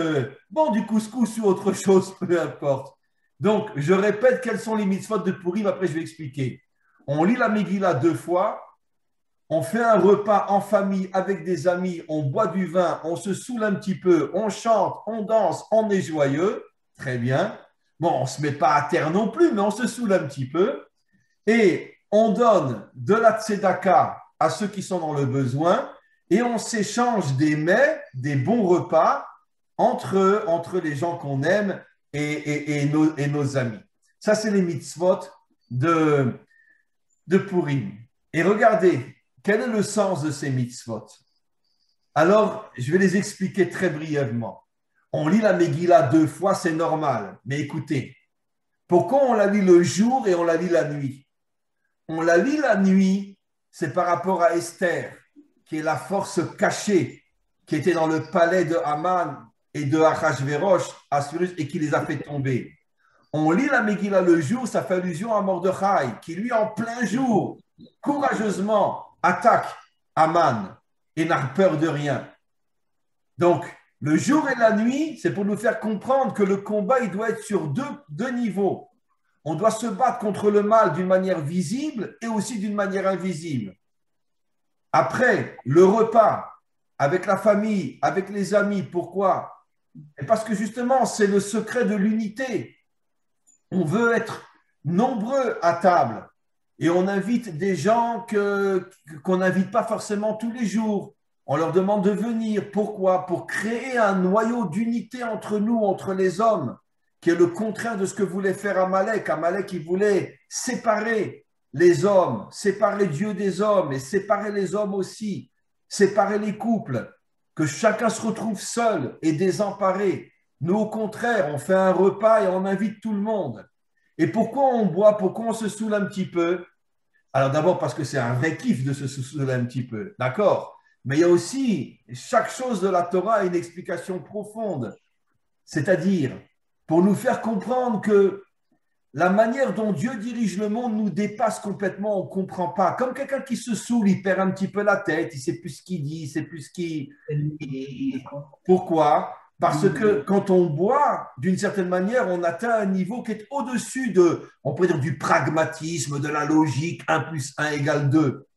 bon, du couscous ou autre chose, peu importe. Donc, je répète quelles sont les mitzvot de Purim, après je vais expliquer. On lit la Megillah 2 fois, on fait un repas en famille avec des amis, on boit du vin, on se saoule un petit peu, on chante, on danse, on est joyeux. Très bien. Bon, on ne se met pas à terre non plus, mais on se saoule un petit peu. Et on donne de la tzedaka à ceux qui sont dans le besoin et on s'échange des mets, des bons repas entre les gens qu'on aime et nos amis. Ça, c'est les mitzvot de Purim. Et regardez, quel est le sens de ces mitzvot? Alors, je vais les expliquer très brièvement. On lit la Megillah 2 fois, c'est normal. Mais écoutez, pourquoi on la lit le jour et on la lit la nuit? On la lit la nuit, c'est par rapport à Esther, qui est la force cachée, qui était dans le palais de Haman et de Achashverosh, Assuérus, et qui les a fait tomber. On lit la Megillah le jour, ça fait allusion à Mordechai, qui lui, en plein jour, courageusement, attaque Haman et n'a peur de rien. Donc, le jour et la nuit, c'est pour nous faire comprendre que le combat, il doit être sur deux niveaux. On doit se battre contre le mal d'une manière visible et aussi d'une manière invisible. Après, le repas avec la famille, avec les amis, pourquoi? Et parce que justement, c'est le secret de l'unité. On veut être nombreux à table. Et on invite des gens qu'on n'invite pas forcément tous les jours. On leur demande de venir. Pourquoi? Pour créer un noyau d'unité entre nous, entre les hommes, qui est le contraire de ce que voulait faire Amalek. Amalek, il voulait séparer les hommes, séparer Dieu des hommes et séparer les hommes aussi, séparer les couples, que chacun se retrouve seul et désemparé. Nous, au contraire, on fait un repas et on invite tout le monde. Et pourquoi on boit? Pourquoi on se saoule un petit peu? Alors d'abord parce que c'est un vrai kiff de se saouler un petit peu, d'accord? Mais il y a aussi, chaque chose de la Torah a une explication profonde, c'est-à-dire pour nous faire comprendre que la manière dont Dieu dirige le monde nous dépasse complètement, on ne comprend pas. Comme quelqu'un qui se saoule, il perd un petit peu la tête, il ne sait plus ce qu'il dit, il ne sait plus ce qu'il... Pourquoi? Parce que quand on boit, d'une certaine manière, on atteint un niveau qui est au-dessus de, on pourrait dire, du pragmatisme, de la logique, 1 plus 1 égale 2.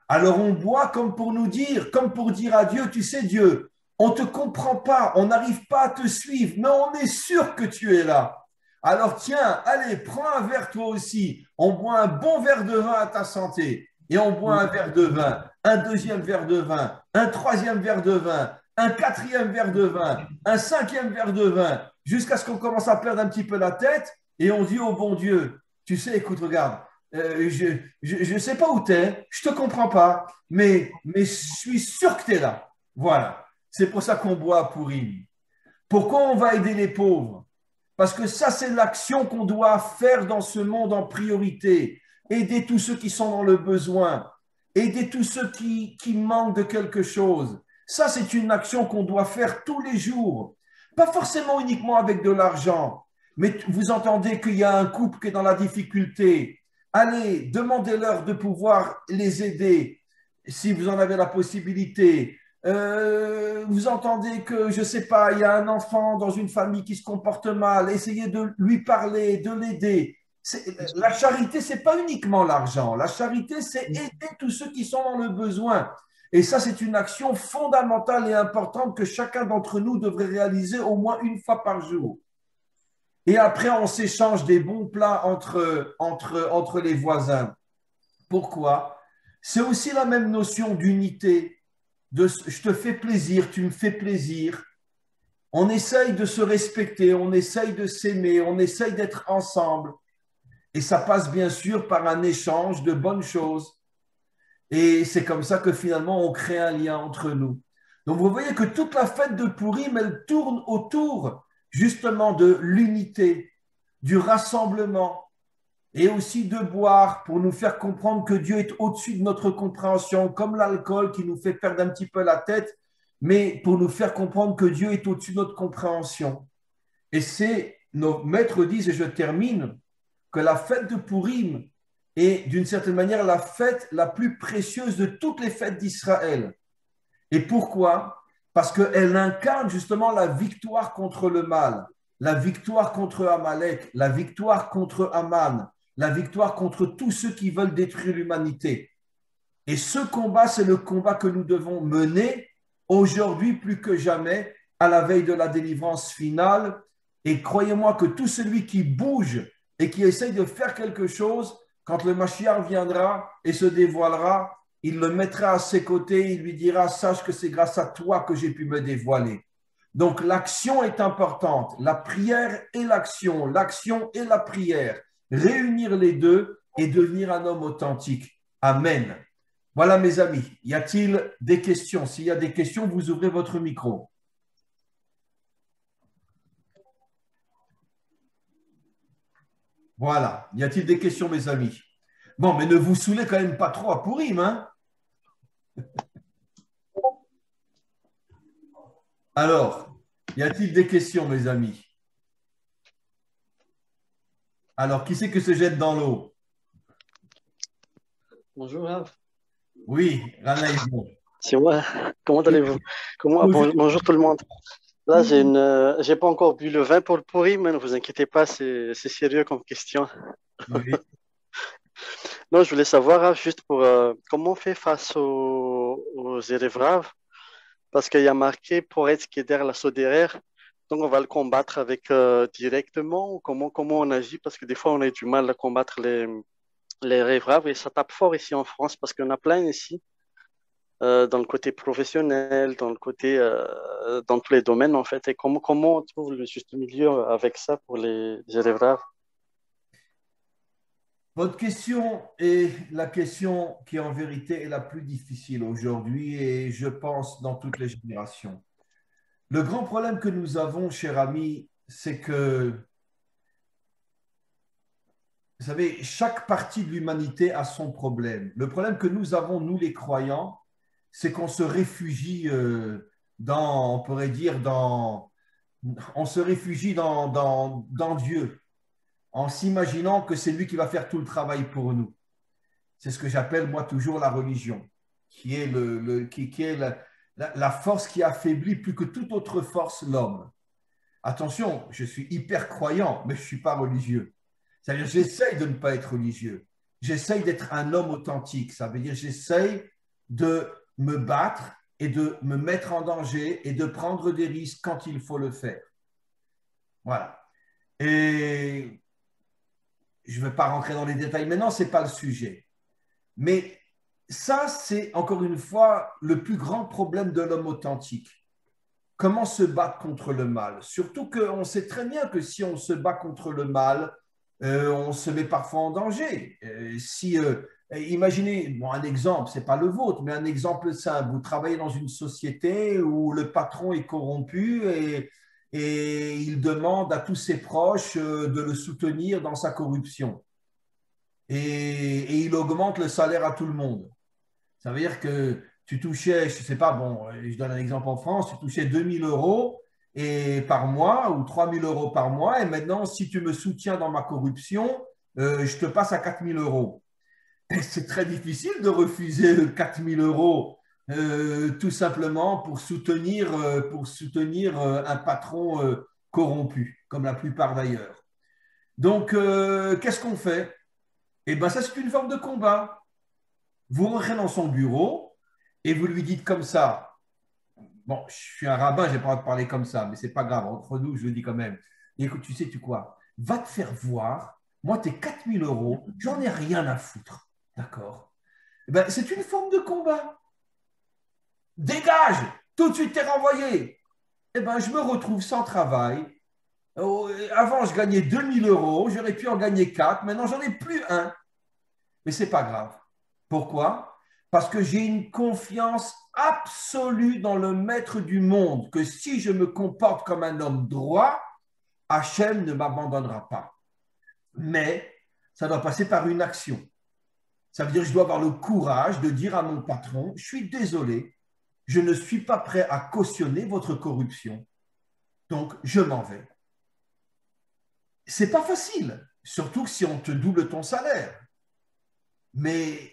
Alors on boit comme pour nous dire, comme pour dire à Dieu, tu sais Dieu, on ne te comprend pas, on n'arrive pas à te suivre, mais on est sûr que tu es là. Alors tiens, allez, prends un verre toi aussi. On boit un bon verre de vin à ta santé. Et on boit un verre de vin, un deuxième verre de vin, un troisième verre de vin, un quatrième verre de vin, un cinquième verre de vin, jusqu'à ce qu'on commence à perdre un petit peu la tête et on dit au bon Dieu, tu sais, écoute, regarde, je ne sais pas où tu es, je ne te comprends pas, mais je suis sûr que tu es là. Voilà, c'est pour ça qu'on boit à Pourim. Pourquoi on va aider les pauvres? Parce que ça, c'est l'action qu'on doit faire dans ce monde en priorité. Aider tous ceux qui sont dans le besoin. Aider tous ceux qui manquent de quelque chose. Ça, c'est une action qu'on doit faire tous les jours. Pas forcément uniquement avec de l'argent. Mais vous entendez qu'il y a un couple qui est dans la difficulté. Allez, demandez-leur de pouvoir les aider si vous en avez la possibilité. Vous entendez que, je ne sais pas, il y a un enfant dans une famille qui se comporte mal, essayez de lui parler, de l'aider. La charité, ce n'est pas uniquement l'argent. La charité, c'est aider tous ceux qui sont dans le besoin. Et ça, c'est une action fondamentale et importante que chacun d'entre nous devrait réaliser au moins une fois par jour. Et après, on s'échange des bons plats entre les voisins. Pourquoi? C'est aussi la même notion d'unité. Je te fais plaisir, tu me fais plaisir. On essaye de se respecter, on essaye de s'aimer, on essaye d'être ensemble. Et ça passe bien sûr par un échange de bonnes choses. Et c'est comme ça que finalement on crée un lien entre nous. Donc vous voyez que toute la fête de Pourim, elle tourne autour justement de l'unité, du rassemblement, et aussi de boire pour nous faire comprendre que Dieu est au-dessus de notre compréhension, comme l'alcool qui nous fait perdre un petit peu la tête, mais pour nous faire comprendre que Dieu est au-dessus de notre compréhension. Et c'est, nos maîtres disent, et je termine, que la fête de Pourim est d'une certaine manière la fête la plus précieuse de toutes les fêtes d'Israël. Et pourquoi? Parce qu'elle incarne justement la victoire contre le mal, la victoire contre Amalek, la victoire contre Aman, la victoire contre tous ceux qui veulent détruire l'humanité. Et ce combat, c'est le combat que nous devons mener aujourd'hui plus que jamais à la veille de la délivrance finale. Et croyez-moi que tout celui qui bouge et qui essaye de faire quelque chose, quand le Mashiach viendra et se dévoilera, il le mettra à ses côtés, il lui dira « Sache que c'est grâce à toi que j'ai pu me dévoiler ». Donc l'action est importante, la prière et l'action et la prière. Réunir les deux et devenir un homme authentique. Amen. Voilà mes amis, y a-t-il des questions? S'il y a des questions, vous ouvrez votre micro. Voilà, y a-t-il des questions mes amis? Bon, mais ne vous saoulez quand même pas trop à Pourim, hein? Alors, y a-t-il des questions mes amis? Alors, qui c'est que se jette dans l'eau? Bonjour, Rav. Oui, Ranaïs. C'est moi. Comment allez-vous? Bonjour tout le monde. Là, j'ai pas encore bu le vin pour le pourri, mais ne vous inquiétez pas, c'est sérieux comme question. Oui. Non, je voulais savoir, Rav, juste pour comment on fait face aux élèves Rav, parce qu'il y a marqué pour être Keder la Sodérer, Donc, on va le combattre avec directement ou comment on agit? Parce que des fois, on a du mal à combattre les rêves raves et ça tape fort ici en France parce qu'il y en a plein ici, dans le côté professionnel, dans tous les domaines en fait. Et comment on trouve le juste milieu avec ça pour les rêves raves? Votre question est la question qui en vérité est la plus difficile aujourd'hui et je pense dans toutes les générations. Le grand problème que nous avons, cher ami, c'est que, vous savez, chaque partie de l'humanité a son problème. Le problème que nous avons, nous les croyants, c'est qu'on se réfugie on pourrait dire, on se réfugie dans Dieu, en s'imaginant que c'est lui qui va faire tout le travail pour nous. C'est ce que j'appelle, moi, toujours la religion, qui est, qui est la force qui affaiblit plus que toute autre force l'homme. Attention, je suis hyper croyant, mais je ne suis pas religieux. C'est-à-dire, j'essaye de ne pas être religieux. J'essaye d'être un homme authentique. Ça veut dire, j'essaye de me battre et de me mettre en danger et de prendre des risques quand il faut le faire. Voilà. Et je ne vais pas rentrer dans les détails maintenant, ce n'est pas le sujet. Mais ça, c'est encore une fois le plus grand problème de l'homme authentique. Comment se battre contre le mal? Surtout qu'on sait très bien que si on se bat contre le mal, on se met parfois en danger. Imaginez, bon, un exemple, ce n'est pas le vôtre, mais un exemple simple. Vous travaillez dans une société où le patron est corrompu et il demande à tous ses proches de le soutenir dans sa corruption. Et il augmente le salaire à tout le monde. Ça veut dire que tu touchais, je ne sais pas, bon, je donne un exemple en France, tu touchais 2 000 euros par mois ou 3 000 euros par mois. Et maintenant, si tu me soutiens dans ma corruption, je te passe à 4 000 euros. C'est très difficile de refuser 4 000 euros tout simplement pour soutenir un patron corrompu, comme la plupart d'ailleurs. Donc, qu'est-ce qu'on fait? Eh bien, ça, c'est une forme de combat. Vous rentrez dans son bureau et vous lui dites comme ça, bon, je suis un rabbin, je n'ai pas le droit de parler comme ça, mais ce n'est pas grave, entre nous, je le dis quand même. Et écoute, tu sais, tu quoi? Va te faire voir, moi, tes 4 000 euros, j'en ai rien à foutre. D'accord? Eh ben, c'est une forme de combat. Dégage! Tout de suite, t'es renvoyé. Eh ben, je me retrouve sans travail. Avant, je gagnais 2 000 euros, j'aurais pu en gagner 4, maintenant, j'en ai plus un. Mais ce n'est pas grave. Pourquoi? Parce que j'ai une confiance absolue dans le maître du monde, que si je me comporte comme un homme droit, Hachem ne m'abandonnera pas. Mais ça doit passer par une action. Ça veut dire que je dois avoir le courage de dire à mon patron, je suis désolé, je ne suis pas prêt à cautionner votre corruption, donc je m'en vais. C'est pas facile, surtout si on te double ton salaire. Mais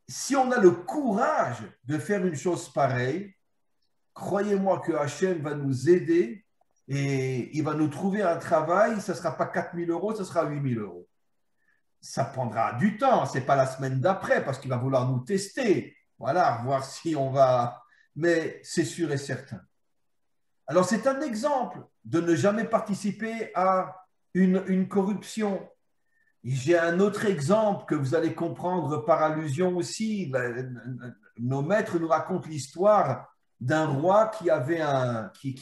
si on a le courage de faire une chose pareille, croyez-moi que Hachem va nous aider et il va nous trouver un travail. Ce ne sera pas 4 000 euros, ce sera 8 000 euros. Ça prendra du temps, ce n'est pas la semaine d'après parce qu'il va vouloir nous tester. Voilà, voir si on va. Mais c'est sûr et certain. Alors, c'est un exemple de ne jamais participer à une corruption. J'ai un autre exemple que vous allez comprendre par allusion aussi. Nos maîtres nous racontent l'histoire d'un roi qui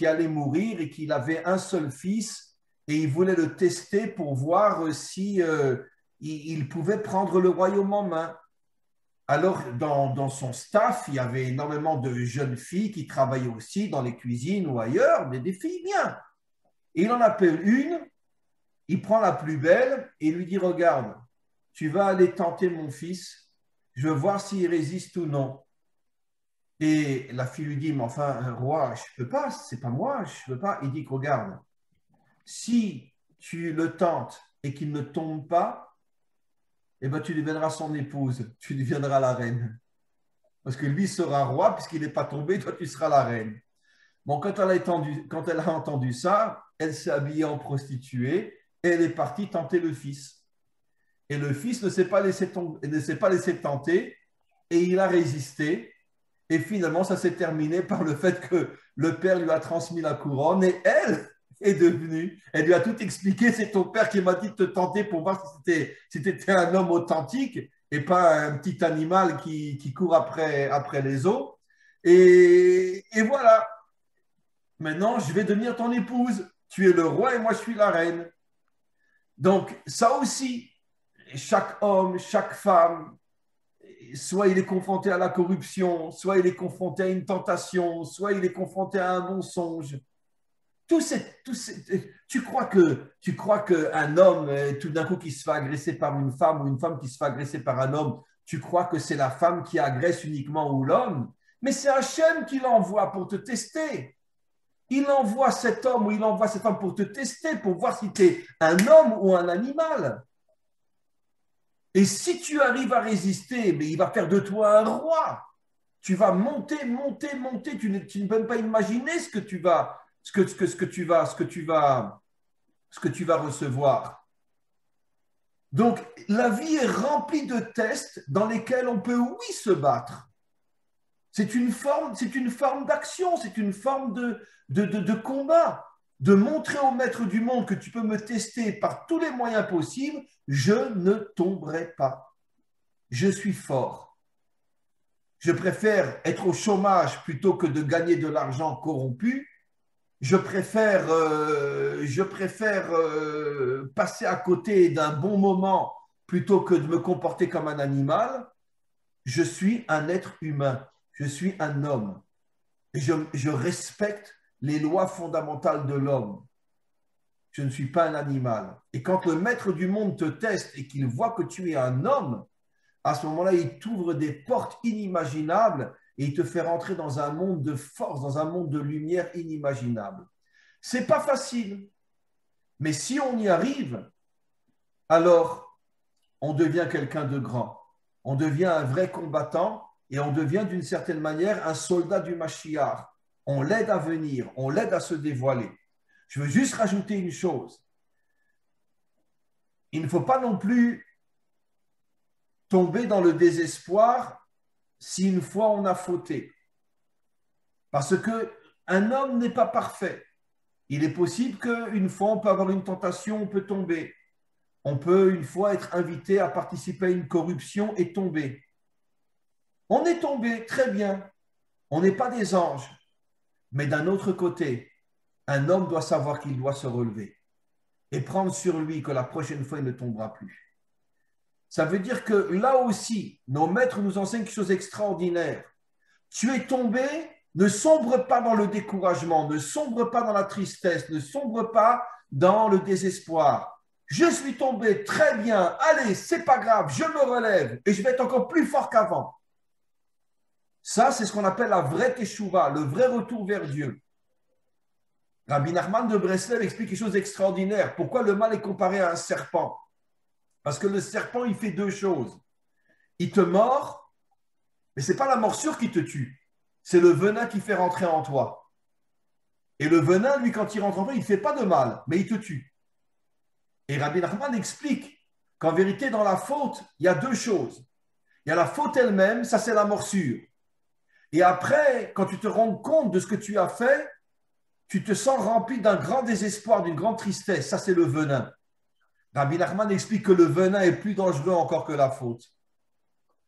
allait mourir et qu'il avait un seul fils et il voulait le tester pour voir si il pouvait prendre le royaume en main. Alors, dans son staff, il y avait énormément de jeunes filles qui travaillaient aussi dans les cuisines ou ailleurs, mais des filles bien. Et il en appelle une. Il prend la plus belle et lui dit, regarde, tu vas aller tenter mon fils, je veux voir s'il résiste ou non. Et la fille lui dit, mais enfin, roi, je ne peux pas, c'est pas moi, je ne peux pas. Il dit, regarde, si tu le tentes et qu'il ne tombe pas, eh ben, tu deviendras son épouse, tu deviendras la reine. Parce que lui sera roi, puisqu'il n'est pas tombé, toi tu seras la reine. Bon, quand elle a entendu ça, elle s'est habillée en prostituée, et elle est partie tenter le fils. Et le fils ne s'est pas laissé tenter et il a résisté. Et finalement, ça s'est terminé par le fait que le père lui a transmis la couronne et elle est devenue, elle lui a tout expliqué, c'est ton père qui m'a dit de te tenter pour voir si tu étais un homme authentique et pas un petit animal qui court après les os. Et voilà, maintenant je vais devenir ton épouse. Tu es le roi et moi je suis la reine. Donc ça aussi, chaque homme, chaque femme, soit il est confronté à la corruption, soit il est confronté à une tentation, soit il est confronté à un mensonge. Tu crois qu'un homme, tout d'un coup, qui se fait agresser par une femme ou une femme qui se fait agresser par un homme, tu crois que c'est la femme qui agresse uniquement ou l'homme? Mais c'est Hachem qui l'envoie pour te tester. Il envoie cet homme ou il envoie cette femme pour te tester, pour voir si tu es un homme ou un animal. Et si tu arrives à résister, mais il va faire de toi un roi. Tu vas monter, monter, monter. Tu ne peux même pas imaginer ce que tu vas recevoir. Donc, la vie est remplie de tests dans lesquels on peut, oui, se battre. C'est une forme d'action, c'est une forme de combat, de montrer au maître du monde que tu peux me tester par tous les moyens possibles, je ne tomberai pas. Je suis fort. Je préfère être au chômage plutôt que de gagner de l'argent corrompu. Je préfère passer à côté d'un bon moment plutôt que de me comporter comme un animal. Je suis un être humain. Je suis un homme. Et je respecte les lois fondamentales de l'homme. Je ne suis pas un animal. Et quand le maître du monde te teste et qu'il voit que tu es un homme, à ce moment-là, il t'ouvre des portes inimaginables et il te fait rentrer dans un monde de force, dans un monde de lumière inimaginable. C'est pas facile. Mais si on y arrive, alors on devient quelqu'un de grand. On devient un vrai combattant et on devient d'une certaine manière un soldat du Mashiach. On l'aide à venir, on l'aide à se dévoiler. Je veux juste rajouter une chose. Il ne faut pas non plus tomber dans le désespoir si une fois on a fauté. Parce qu'un homme n'est pas parfait. Il est possible qu'une fois on peut avoir une tentation, on peut tomber. On peut une fois être invité à participer à une corruption et tomber. On est tombé, très bien. On n'est pas des anges. Mais d'un autre côté, un homme doit savoir qu'il doit se relever et prendre sur lui que la prochaine fois, il ne tombera plus. Ça veut dire que là aussi, nos maîtres nous enseignent quelque chose d'extraordinaire. Tu es tombé, ne sombre pas dans le découragement, ne sombre pas dans la tristesse, ne sombre pas dans le désespoir. Je suis tombé, très bien, allez, c'est pas grave, je me relève et je vais être encore plus fort qu'avant. Ça, c'est ce qu'on appelle la vraie teshuva, le vrai retour vers Dieu. Rabbi Nachman de Breslev explique quelque chose d'extraordinaire. Pourquoi le mal est comparé à un serpent? Parce que le serpent, il fait deux choses. Il te mord, mais ce n'est pas la morsure qui te tue. C'est le venin qui fait rentrer en toi. Et le venin, lui, quand il rentre en toi, il ne fait pas de mal, mais il te tue. Et Rabbi Nachman explique qu'en vérité, dans la faute, il y a deux choses. Il y a la faute elle-même, ça c'est la morsure. Et après, quand tu te rends compte de ce que tu as fait, tu te sens rempli d'un grand désespoir, d'une grande tristesse. Ça, c'est le venin. Rabbi Nachman explique que le venin est plus dangereux encore que la faute.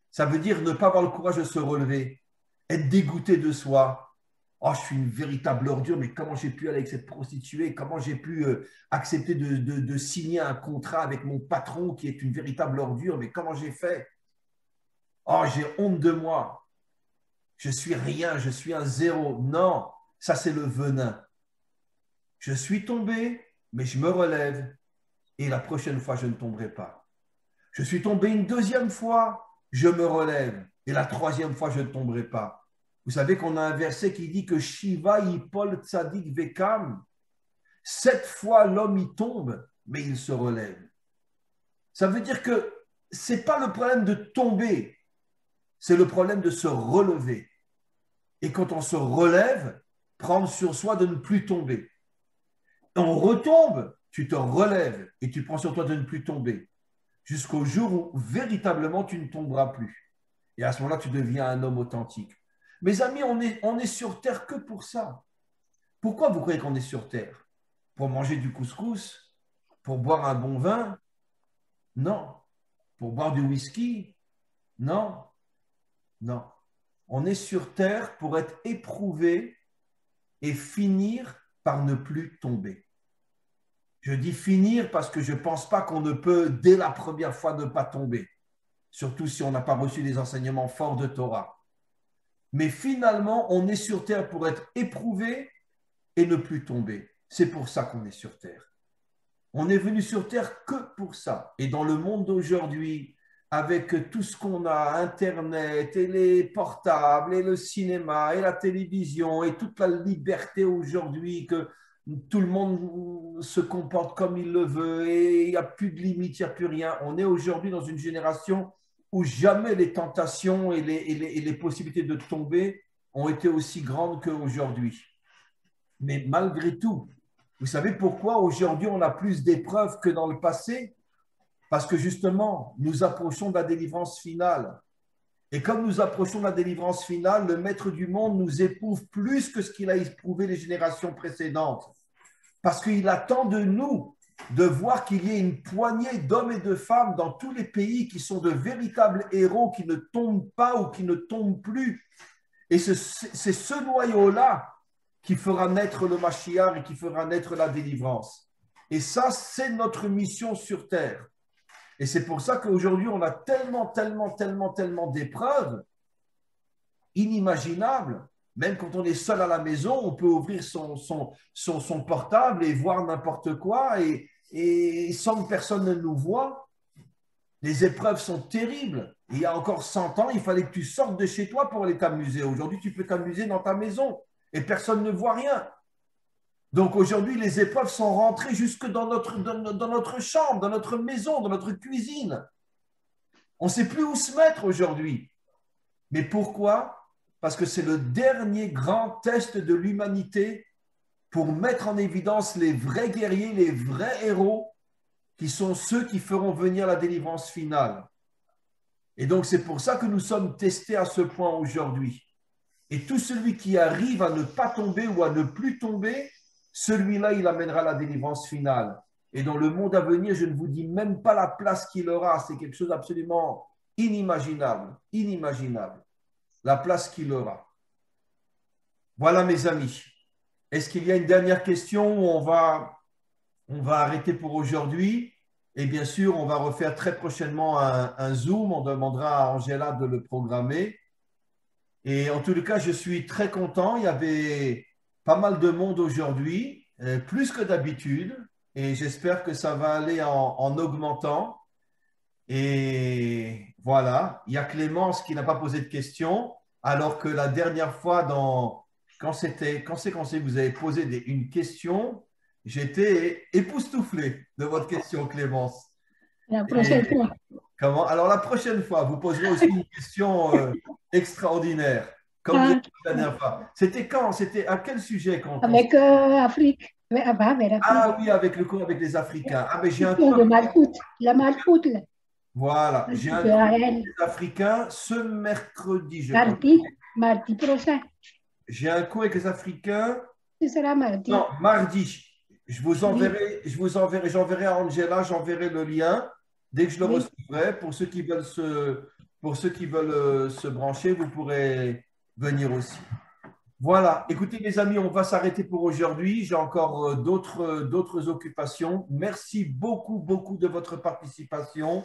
Ça veut dire ne pas avoir le courage de se relever, être dégoûté de soi. Oh, je suis une véritable ordure, mais comment j'ai pu aller avec cette prostituée? Comment j'ai pu accepter de signer un contrat avec mon patron qui est une véritable ordure? Mais comment j'ai fait? Oh, j'ai honte de moi. Je suis rien, je suis un zéro. Non, ça c'est le venin. Je suis tombé, mais je me relève et la prochaine fois, je ne tomberai pas. Je suis tombé une deuxième fois, je me relève et la troisième fois, je ne tomberai pas. Vous savez qu'on a un verset qui dit que Shiva yipol tzadik vekam. 7 fois, l'homme y tombe, mais il se relève. Ça veut dire que ce n'est pas le problème de tomber, c'est le problème de se relever. Et quand on se relève, prendre sur soi de ne plus tomber. On retombe, tu te relèves et tu prends sur toi de ne plus tomber. Jusqu'au jour où véritablement tu ne tomberas plus. Et à ce moment-là, tu deviens un homme authentique. Mes amis, on est sur terre que pour ça. Pourquoi vous croyez qu'on est sur terre? Pour manger du couscous? Pour boire un bon vin? Non. Pour boire du whisky? Non. Non. On est sur terre pour être éprouvé et finir par ne plus tomber. Je dis finir parce que je ne pense pas qu'on ne peut, dès la première fois, ne pas tomber. Surtout si on n'a pas reçu des enseignements forts de Torah. Mais finalement, on est sur terre pour être éprouvé et ne plus tomber. C'est pour ça qu'on est sur terre. On est venu sur terre que pour ça. Et dans le monde d'aujourd'hui, avec tout ce qu'on a, Internet et les portables et le cinéma et la télévision et toute la liberté aujourd'hui que tout le monde se comporte comme il le veut et il n'y a plus de limites, il n'y a plus rien. On est aujourd'hui dans une génération où jamais les tentations et les possibilités de tomber ont été aussi grandes qu'aujourd'hui. Mais malgré tout, vous savez pourquoi aujourd'hui on a plus d'épreuves que dans le passé? Parce que justement, nous approchons de la délivrance finale. Et comme nous approchons de la délivrance finale, le maître du monde nous éprouve plus que ce qu'il a éprouvé les générations précédentes. Parce qu'il attend de nous de voir qu'il y ait une poignée d'hommes et de femmes dans tous les pays qui sont de véritables héros, qui ne tombent pas ou qui ne tombent plus. Et c'est ce noyau-là qui fera naître le Mashiach et qui fera naître la délivrance. Et ça, c'est notre mission sur terre. Et c'est pour ça qu'aujourd'hui, on a tellement d'épreuves inimaginables. Même quand on est seul à la maison, on peut ouvrir son portable et voir n'importe quoi et sans que personne ne nous voit. Les épreuves sont terribles. Il y a encore 100 ans, il fallait que tu sortes de chez toi pour aller t'amuser. Aujourd'hui, tu peux t'amuser dans ta maison et personne ne voit rien. Donc aujourd'hui, les épreuves sont rentrées jusque dans notre chambre, dans notre maison, dans notre cuisine. On ne sait plus où se mettre aujourd'hui. Mais pourquoi? Parce que c'est le dernier grand test de l'humanité pour mettre en évidence les vrais guerriers, les vrais héros, qui sont ceux qui feront venir la délivrance finale. Et donc c'est pour ça que nous sommes testés à ce point aujourd'hui. Et tout celui qui arrive à ne pas tomber ou à ne plus tomber, celui-là, il amènera la délivrance finale. Et dans le monde à venir, je ne vous dis même pas la place qu'il aura. C'est quelque chose d'absolument inimaginable. Inimaginable. La place qu'il aura. Voilà, mes amis. Est-ce qu'il y a une dernière question où on va arrêter pour aujourd'hui? Et bien sûr, on va refaire très prochainement un Zoom. On demandera à Angela de le programmer. Et en tout cas, je suis très content. Il y avait pas mal de monde aujourd'hui, plus que d'habitude. Et j'espère que ça va aller en augmentant. Et voilà, il y a Clémence qui n'a pas posé de questions, alors que la dernière fois, quand vous avez posé une question, j'étais époustouflé de votre question, Clémence. La prochaine fois. Comment? Alors, la prochaine fois, vous poserez aussi une question extraordinaire, comme vous avez dit la dernière fois. C'était quand? C'était à quel sujet? Avec Afrique. Ah oui, avec le cours avec les Africains. Ah, mais j'ai un cours de Malkout. La Malkout, là. Voilà, j'ai un cours avec les Africains ce mercredi, je crois. Mardi prochain. J'ai un cours avec les Africains. Ce sera mardi. Non, mardi. J'enverrai à Angela, j'enverrai le lien dès que je le recevrai. Pour ceux qui veulent se brancher, vous pourrez venir aussi. Voilà, écoutez mes amis, on va s'arrêter pour aujourd'hui. J'ai encore d'autres occupations. Merci beaucoup de votre participation.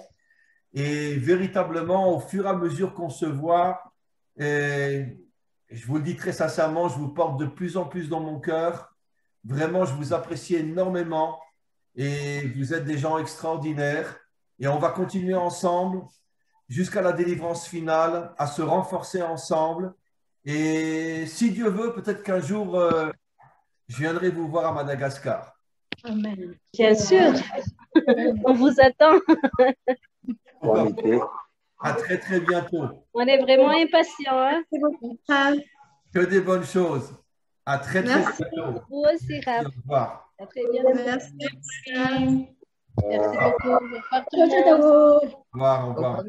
Et véritablement, au fur et à mesure qu'on se voit, je vous le dis très sincèrement, je vous porte de plus en plus dans mon cœur. Vraiment, je vous apprécie énormément et vous êtes des gens extraordinaires. Et on va continuer ensemble jusqu'à la délivrance finale, à se renforcer ensemble. Et si Dieu veut, peut-être qu'un jour, je viendrai vous voir à Madagascar. Amen. Bien sûr. On vous attend. À très bientôt. On est vraiment impatients. Hein? Que des bonnes choses. À très Merci. bientôt. Vous aussi, Raph. Au revoir. À très bientôt. Merci. Merci beaucoup. Au revoir tout le monde. Ciao, ciao. Au revoir. Au revoir.